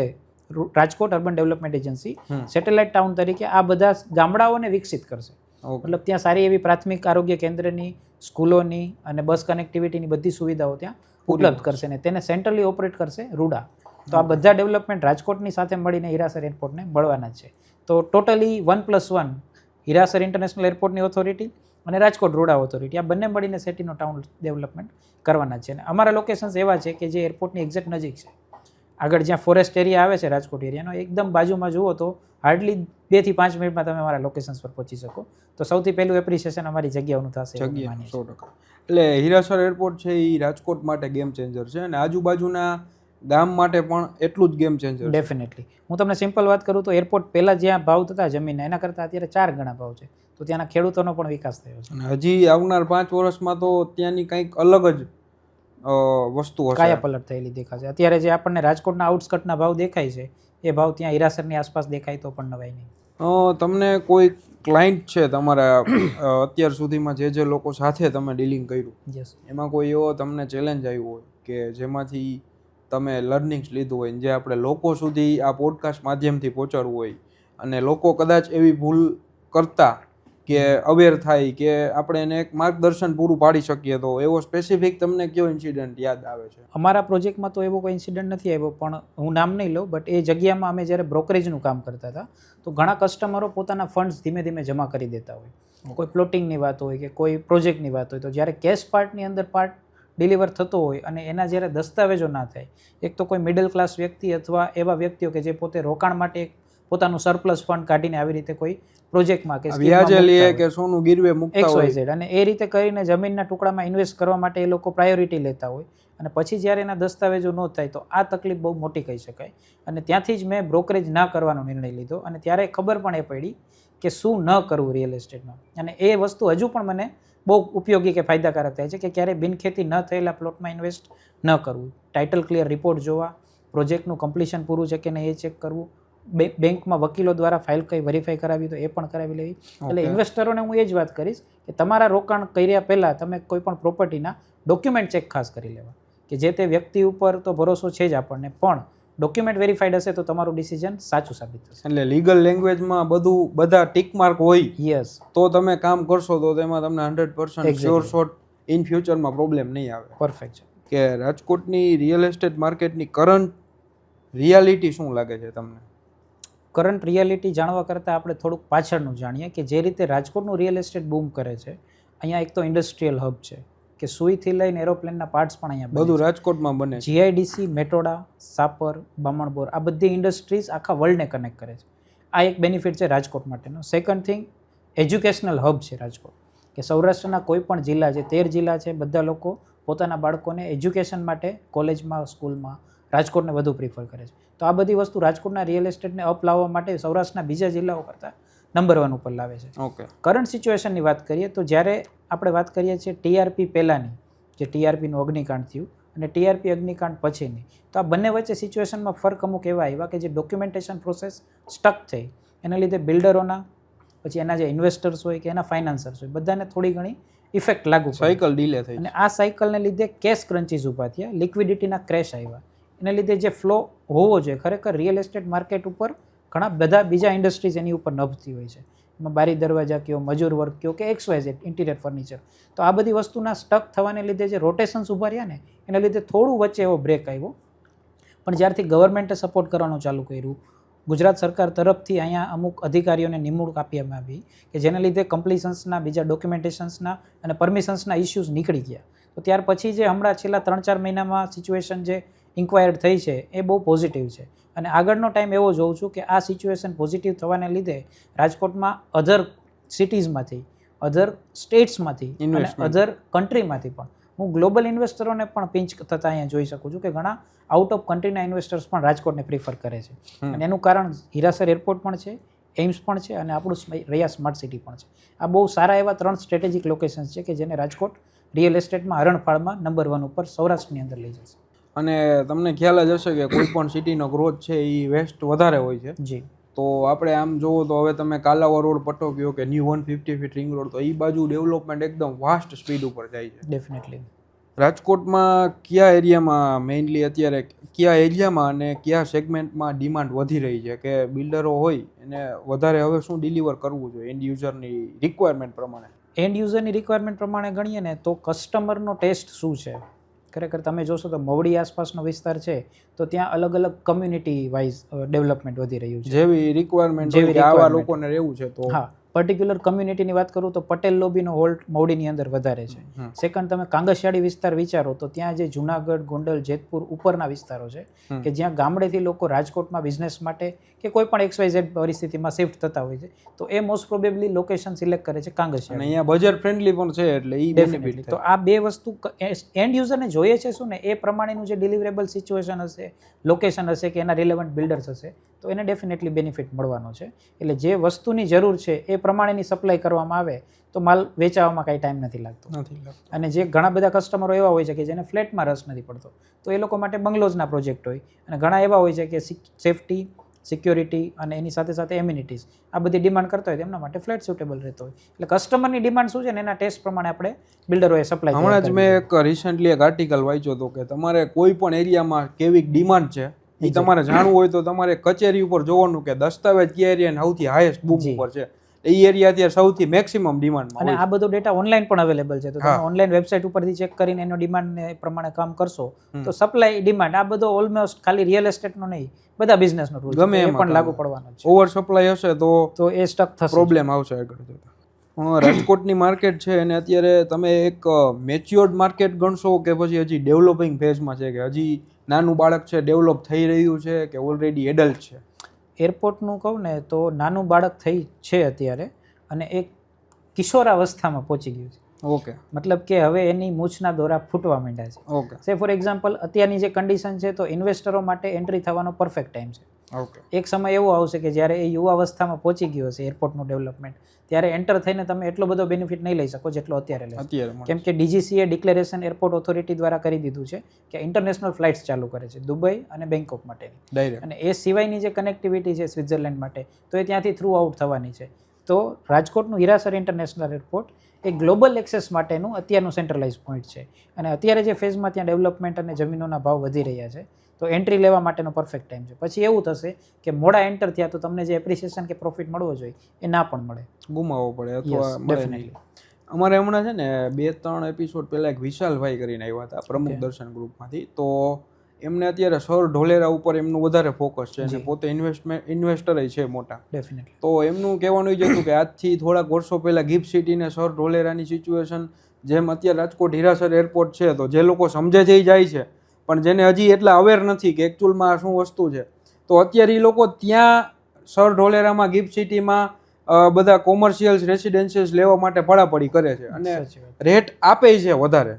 Rajkot urban development agency satellite town તરીકે આ બધા ગામડાઓને વિકસિત કરશે. મતલબ ત્યાં સારી એવી પ્રાથમિક આરોગ્ય કેન્દ્રની, સ્કૂલોની અને બસ કનેક્ટિવિટીની બધી સુવિધાઓ ત્યાં ઉપલબ્ધ કરશે ને તેને સેન્ટ્રલી ઓપરેટ કરશે રૂડા. તો આ બધા ડેવલપમેન્ટ રાજકોટની સાથે મળીને હીરાસર એરપોર્ટને મળવાના છે. તો ટોટલી 1+1 હીરાસર ઇન્ટરનેશનલ એરપોર્ટની ઓથોરિટી અને રાજકોટ રૂડા ઓથોરિટી આ બંને મળીને સિટીનો ટાઉન ડેવલપમેન્ટ કરવાના છે. અને અમારા લોકેશન્સ એવા છે કે જે એરપોર્ટની એક્ઝેક્ટ નજીક છે. આગળ જ્યાં ફોરેસ્ટ એરિયા આવે છે રાજકોટ એરિયાનો એકદમ બાજુમાં જુઓ તો હાર્ડલી 2 થી 5 મિનિટમાં તમે અમારા લોકેશન્સ પર પહોંચી શકો. તો સૌથી પહેલું એપ્રિસિએશન અમારી જગ્યાઓનું થશે. 100%. એટલે હીરાસર એરપોર્ટ છે એ રાજકોટ માટે ગેમ ચેન્જર છે અને આજુબાજુના ગામ માટે પણ એટલું જ ગેમ ચેન્જર. ડેફિનેટલી. હું તમને સિમ્પલ વાત કરું તો એરપોર્ટ પહેલાં જ્યાં ભાવ થતા જમીનના એના કરતાં અત્યારે 4 ગણા ભાવ છે. તો ત્યાંના ખેડૂતોનો પણ વિકાસ થયો છે. અને હજી આવનાર 5 વર્ષમાં તો ત્યાંની કંઈક અલગ જ વસ્તુ હશે, કાયાપલટ થયેલી દેખાશે. અત્યારે જે આપણને રાજકોટના આઉટસ્કટના ભાવ દેખાય છે એ ભાવ ત્યાં હીરાસરની આસપાસ દેખાય તો પણ નવાય નહીં. તમને કોઈ ક્લાયન્ટ છે તમારા અત્યાર સુધીમાં જે લોકો સાથે તમે ડીલિંગ કર્યું, એમાં કોઈ એવો તમને ચેલેન્જ આવ્યો હોય કે જેમાંથી તમે લર્નિંગ્સ લીધું હોય જે આપણે લોકો સુધી આ પોડકાસ્ટ માધ્યમથી પહોંચાડવું હોય અને લોકો કદાચ એવી ભૂલ કરતા કે અવેર થાય કે આપણે એને એક માર્ગદર્શન પૂરું પાડી શકીએ, તો એવો સ્પેસિફિક તમને કયો ઇન્સિડન્ટ યાદ આવે છે? અમારા પ્રોજેક્ટમાં તો એવો કોઈ ઇન્સિડન્ટ નથી આવ્યો, પણ હું નામ નહીં લઉં, બટ એ જગ્યામાં અમે જ્યારે બ્રોકરેજનું કામ કરતા હતા તો ઘણા કસ્ટમરો પોતાના ફંડ્સ ધીમે ધીમે જમા કરી દેતા હોય. કોઈ પ્લોટિંગની વાત હોય કે કોઈ પ્રોજેક્ટની વાત હોય, તો જ્યારે કેશ પાર્ટની અંદર પાર્ટ ડિલિવર થતો હોય અને એના જ્યારે દસ્તાવેજો ના થાય, એક તો કોઈ મિડલ ક્લાસ વ્યક્તિ અથવા એવા વ્યક્તિઓ કે જે પોતે રોકાણ માટે પોતાનું સરપ્લસ ફંડ કાઢીને આવી રીતે કોઈ પ્રોજેક્ટમાં કે વ્યાજે લે કે સોનું ગીરવે મૂકતા હોય અને એ રીતે કરીને જમીનના ટુકડામાં ઇન્વેસ્ટ કરવા માટે એ લોકો પ્રાયોરિટી લેતા હોય અને પછી જ્યારે એના દસ્તાવેજો ન થાય તો આ તકલીફ બહુ મોટી કહી શકાય. અને ત્યાંથી જ મેં બ્રોકરેજ ના કરવાનો નિર્ણય લીધો અને ત્યારે ખબર પણ એ પડી કે શું ન કરવું રિયલ એસ્ટેટમાં. અને એ વસ્તુ હજુ પણ મને બહુ ઉપયોગી કે ફાયદાકારક થાય છે કે ક્યારેય બિનખેતી ન થયેલા પ્લોટમાં ઇન્વેસ્ટ ન કરવું. ટાઇટલ ક્લિયર રિપોર્ટ જોવા, પ્રોજેક્ટનું કમ્પ્લીશન પૂરું છે કે નહીં એ ચેક કરવું, બેંકમાં વકીલો દ્વારા ફાઇલ કઈ વેરીફાઈ કરાવી તો એ પણ કરાવી લેવી. એટલે ઇન્વેસ્ટરોને હું એ જ વાત કરીશ કે તમારા રોકાણ કર્યા પહેલાં તમે કોઈ પણ પ્રોપર્ટીના ડોક્યુમેન્ટ ચેક ખાસ કરી લેવા, કે જે તે વ્યક્તિ ઉપર તો ભરોસો છે જ આપણને, પણ ડોક્યુમેન્ટ વેરીફાઈડ હશે તો તમારું ડિસિઝન સાચું સાબિત થશે. એટલે લીગલ લેંગ્વેજમાં બધા ટિક માર્ક હોય, યસ, તો તમે કામ કરશો તો તેમાં તમને 100% શ્યોર શોટ ઇન ફ્યુચરમાં પ્રોબ્લેમ નહીં આવે. પરફેક્ટ છે. કે રાજકોટની રિયલ એસ્ટેટ માર્કેટની કરંટ રિયાલિટી શું લાગે છે તમને? કરંટ રિયાલિટી જાણવા કરતાં આપણે થોડુંક પાછળનું જાણીએ કે જે રીતે રાજકોટનું રિયલ એસ્ટેટ બૂમ કરે છે. અહીંયા એક તો ઇન્ડસ્ટ્રીયલ હબ છે કે સુઈથી લઈને એરોપ્લેનના પાર્ટ્સ પણ અહીંયા બધું રાજકોટમાં બને. જીઆઈડીસી, મેટોડા, સાપર, બામણબોર આ બધી ઇન્ડસ્ટ્રીઝ આખા વર્લ્ડને કનેક્ટ કરે છે. આ એક બેનિફિટ છે રાજકોટ માટેનો. સેકન્ડ થિંગ, એજ્યુકેશનલ હબ છે રાજકોટ, કે સૌરાષ્ટ્રના કોઈ પણ જિલ્લા છે, 13 જિલ્લા છે, બધા લોકો પોતાના બાળકોને એજ્યુકેશન માટે કોલેજમાં, સ્કૂલમાં રાજકોટને વધુ પ્રિફર કરે છે. તો આ બધી વસ્તુ રાજકોટના રિયલ એસ્ટેટને અપ લાવવા માટે સૌરાષ્ટ્રના બીજા જિલ્લાઓ કરતાં નંબર 1 ઉપર લાવે છે. ઓકે. કરંટ સિચ્યુએશનની વાત કરીએ તો જ્યારે આપણે વાત કરીએ છીએ ટીઆરપી પહેલાંની, જે ટીઆરપીનું અગ્નિકાંડ થયું અને ટીઆરપી અગ્નિકાંડ પછીની, તો આ બંને વચ્ચે સિચ્યુએશનમાં ફરક અમુક એવા આવ્યા કે જે ડોક્યુમેન્ટેશન પ્રોસેસ સ્ટક થઈ, એના લીધે બિલ્ડરોના, પછી એના જે ઇન્વેસ્ટર્સ હોય કે એના ફાઇનાન્સર્સ હોય, બધાને થોડી ઘણી ઇફેક્ટ લાગુ, સાયકલ ડીલે થઈ. અને આ સાયકલને લીધે કેશ ક્રન્ચીસ ઊભા થયા, લિક્વિડિટીના ક્રેશ આવ્યા. એને લીધે જે ફ્લો હોવો જોઈએ, ખરેખર રિયલ એસ્ટેટ માર્કેટ ઉપર ઘણા બધા બીજા ઇન્ડસ્ટ્રીઝ એની ઉપર નભતી હોય છે. એમાં બારી દરવાજા કયો, મજૂર વર્ક કયો કે XYZ ઇન્ટિરિયર ફર્નિચર, તો આ બધી વસ્તુના સ્ટક થવાને લીધે જે રોટેશન્સ ઊભા રહ્યા ને એના લીધે થોડું વચ્ચે એવો બ્રેક આવ્યો. પણ જ્યારથી ગવર્મેન્ટે સપોર્ટ કરવાનું ચાલુ કર્યું, ગુજરાત સરકાર તરફથી અહીંયા અમુક અધિકારીઓને નિમણૂક આપવામાં આવી કે જેના લીધે કમ્પ્લીશન્સના, બીજા ડોક્યુમેન્ટેશન્સના અને પરમિશન્સના ઇસ્યુઝ નીકળી ગયા. તો ત્યાર પછી જે હમણાં છેલ્લા 3-4 મહિનામાં સિચ્યુએશન જે ઇન્ક્વાયર્ડ થઈ છે એ બહુ પોઝિટિવ છે. અને આગળનો ટાઈમ એવો જોઉં છું કે આ સિચ્યુએશન પોઝિટિવ થવાને લીધે રાજકોટમાં અધર સિટીઝમાંથી, અધર સ્ટેટ્સમાંથી અને અધર કન્ટ્રીમાંથી પણ હું ગ્લોબલ ઇન્વેસ્ટરોને પણ પિંચ થતા અહીંયા જોઈ શકું છું કે ઘણા આઉટ ઓફ કન્ટ્રીના ઇન્વેસ્ટર્સ પણ રાજકોટને પ્રિફર કરે છે. અને એનું કારણ હીરાસર એરપોર્ટ પણ છે, એમ્સ પણ છે અને આપણું રૈયા સ્માર્ટ સિટી પણ છે. આ બહુ સારા એવા 3 સ્ટ્રેટેજિક લોકેશન્સ છે કે જેને રાજકોટ રિયલ એસ્ટેટમાં હરણફાળમાં નંબર 1 ઉપર સૌરાષ્ટ્રની અંદર લઈ જશે. અને તમને ખ્યાલ જ હશે કે કોઈ પણ સિટીનો ગ્રોથ છે એ વેસ્ટ વધારે હોય છે. જી. તો આપણે આમ જોવો તો હવે તમે કાલાવા રોડ પટ્ટો કહો કે ન્યૂ 150 ફીટ રિંગ રોડ, તો એ બાજુ ડેવલપમેન્ટ એકદમ વાસ્ટ સ્પીડ ઉપર જાય છે. ડેફિનેટલી. રાજકોટમાં કયા એરિયામાં મેઇનલી અત્યારે કયા એરિયામાં અને કયા સેગમેન્ટમાં ડિમાન્ડ વધી રહી છે કે બિલ્ડરો હોય એને વધારે હવે શું ડિલિવર કરવું જોઈએ એન્ડ યુઝરની રિક્વાયરમેન્ટ પ્રમાણે? એન્ડ યુઝરની રિક્વાયરમેન્ટ પ્રમાણે ગણીએ ને તો કસ્ટમરનો ટેસ્ટ શું છે. ખરેખર તમે જોશો તો મવડી આસપાસનો વિસ્તાર છે તો ત્યાં અલગ અલગ કમ્યુનિટી વાઇઝ ડેવલપમેન્ટ વધી રહ્યું છે. જેવી રિક્વાયરમેન્ટ આવા લોકોને રહેવું છે તો હા, પર્ટિક્યુલર કમ્યુનિટીની વાત કરું તો પટેલ લોબીનો હોલ્ટ મવડીની અંદર વધારે છે. સેકન્ડ, તમે કાંગસિયાળી વિસ્તાર વિચારો તો ત્યાં જે જુનાગઢ, ગોંડલ, જેતપુર ઉપરના વિસ્તારો છે કે જ્યાં ગામડેથી લોકો રાજકોટમાં બિઝનેસ માટે કે કોઈ પણ XYZ પરિસ્થિતિમાં શિફ્ટ થતા હોય છે તો એ મોસ્ટ પ્રોબેબલી લોકેશન સિલેક્ટ કરે છે કાંગસિયાળી. અને અહીંયા બજેટ ફ્રેન્ડલી પણ છે એટલે એ બેનિફિટ. તો આ બે વસ્તુ એન્ડ યુઝરને જોઈએ છે શું ને એ પ્રમાણેનું જે ડિલિવરેબલ સિચ્યુએશન હશે, લોકેશન હશે કે એના રિલેવન્ટ બિલ્ડર્સ હશે તો એને ડેફિનેટલી બેનિફિટ મળવાનો છે. એટલે જે વસ્તુની જરૂર છે એ પ્રમાણેની સપ્લાય કરવામાં આવે તો માલ વેચાવામાં કાંઈ ટાઈમ નથી લાગતો. અને જે ઘણા બધા કસ્ટમરો એવા હોય છે કે જેને ફ્લેટમાં રસ નથી પડતો તો એ લોકો માટે બંગલોઝના પ્રોજેક્ટ હોય, અને ઘણા એવા હોય છે કે સેફટી, સિક્યોરિટી અને એની સાથે સાથે એમ્યુનિટીઝ આ બધી ડિમાન્ડ કરતા હોય તેમના માટે ફ્લેટ સુટેબલ રહેતો હોય. એટલે કસ્ટમરની ડિમાન્ડ શું છે ને એના ટેસ્ટ પ્રમાણે આપણે બિલ્ડરોએ સપ્લાય. હમણાં જ મેં એક રિસેન્ટલી એક આર્ટિકલ વાંચ્યો હતો કે તમારે કોઈ પણ એરિયામાં કેવી ડિમાન્ડ છે એ તમારે જાણવું હોય તો તમારે કચેરી ઉપર જોવાનું કે દસ્તાવેજ કયા એરિયા સૌથી હાઈએસ્ટ બૂમ ઉપર છે, એ એરિયા અત્યારે સૌથી મેક્સિમમ ડિમાન્ડમાં. અને આ બધો ડેટા ઓનલાઈન પણ અવેલેબલ છે, તો તમે ઓનલાઈન વેબસાઇટ ઉપરથી ચેક કરીને એનો ડિમાન્ડને પ્રમાણે કામ કરશો તો સપ્લાય ડિમાન્ડ આ બધો ઓલમોસ્ટ ખાલી રિયલ એસ્ટેટનો નહીં, બધા બિઝનેસનો રૂલ ગમે એ પણ લાગુ પડવાનો છે. ઓવર સપ્લાય હશે તો એ સ્ટક થશે, પ્રોબ્લેમ આવશે આગળ જતા. રાજકોટની માર્કેટ છે અને અત્યારે તમે એક મેચ્યોર્ડ માર્કેટ ગણશો કે પછી હજી ડેવલપિંગ ફેઝમાં છે કે હજી નાનું બાળક છે ડેવલપ થઈ રહ્યું છે કે ઓલરેડી એડલ્ટ છે? એરપોર્ટનું કહું ને તો નાનું બાળક થઈ છે અત્યારે અને એક કિશોરાવસ્થામાં પહોંચી ગયું છે. ઓકે. મતલબ કે હવે એની મૂછના દોરા ફૂટવા માંડ્યા છે. ઓકે. સે ફોર એક્ઝામ્પલ અત્યારની જે કન્ડિશન છે તો ઇન્વેસ્ટરો માટે એન્ટ્રી થવાનો પરફેક્ટ ટાઈમ છે. ઓકે. એક સમય એવો આવશે કે જ્યારે એ યુવાવસ્થામાં પહોંચી ગયો હશે એરપોર્ટનું ડેવલપમેન્ટ, ત્યારે એન્ટર થઈને તમે એટલો બધો બેનિફિટ નહીં લઈ શકો જેટલો અત્યારે લે. કેમ કે DGCA ડિક્લેરેશન એરપોર્ટ ઓથોરિટી દ્વારા કરી દીધું છે કે ઇન્ટરનેશનલ ફ્લાઇટ્સ ચાલુ કરે છે દુબઈ અને બેંકોક માટેની, અને એ સિવાયની જે કનેક્ટિવિટી છે સ્વિટ્ઝરલેન્ડ માટે તો એ ત્યાંથી થ્રુ આઉટ થવાની છે. તો રાજકોટનું હીરાસર ઇન્ટરનેશનલ એરપોર્ટ એ ગ્લોબલ એક્સેસ માટેનું અત્યારનું સેન્ટ્રલાઇઝ પોઈન્ટ છે, અને અત્યારે જે ફેઝમાં ત્યાં ડેવલપમેન્ટ અને જમીનોના ભાવ વધી રહ્યા છે તો એન્ટ્રી લેવા માટેનો પરફેક્ટ ટાઈમ છે. પછી એવું થશે કે મોડા એન્ટર થયા તો તમને જે એપ્રિસિએશન કે પ્રોફિટ મળવો જોઈએ એ ના પણ મળે, ગુમાવવો પડે અથવા મળે નહીં. અમારે હમણાં છે ને 2-3 એપિસોડ પહેલાં એક વિશાલભાઈ કરીને આવ્યા હતા પ્રમુખ દર્શન ગ્રુપમાંથી, તો એમને અત્યારે સર ઢોલેરા ઉપર એમનું વધારે ફોકસ છે અને પોતે ઇન્વેસ્ટરે છે મોટા. ડેફિનેટલી. તો એમનું કહેવાનું જ હતું કે આજથી થોડાક વર્ષો પહેલાં ગિફ્ટ સિટીને સર ઢોલેરાની સિચ્યુએશન જેમ અત્યારે રાજકોટ હીરાસર એરપોર્ટ છે તો જે લોકો સમજે છે એ જાય છે, પણ જેને હજી એટલા અવેર નથી કે એકચ્યુઅલમાં શું વસ્તુ છે તો અત્યારે એ લોકો ત્યાં સર ઢોલેરામાં ગિફ્ટ સિટીમાં બધા કોમર્શિયલ્સ રેસિડેન્શિયલ્સ લેવા માટે પડાપડી કરે છે અને રેટ આપે છે વધારે,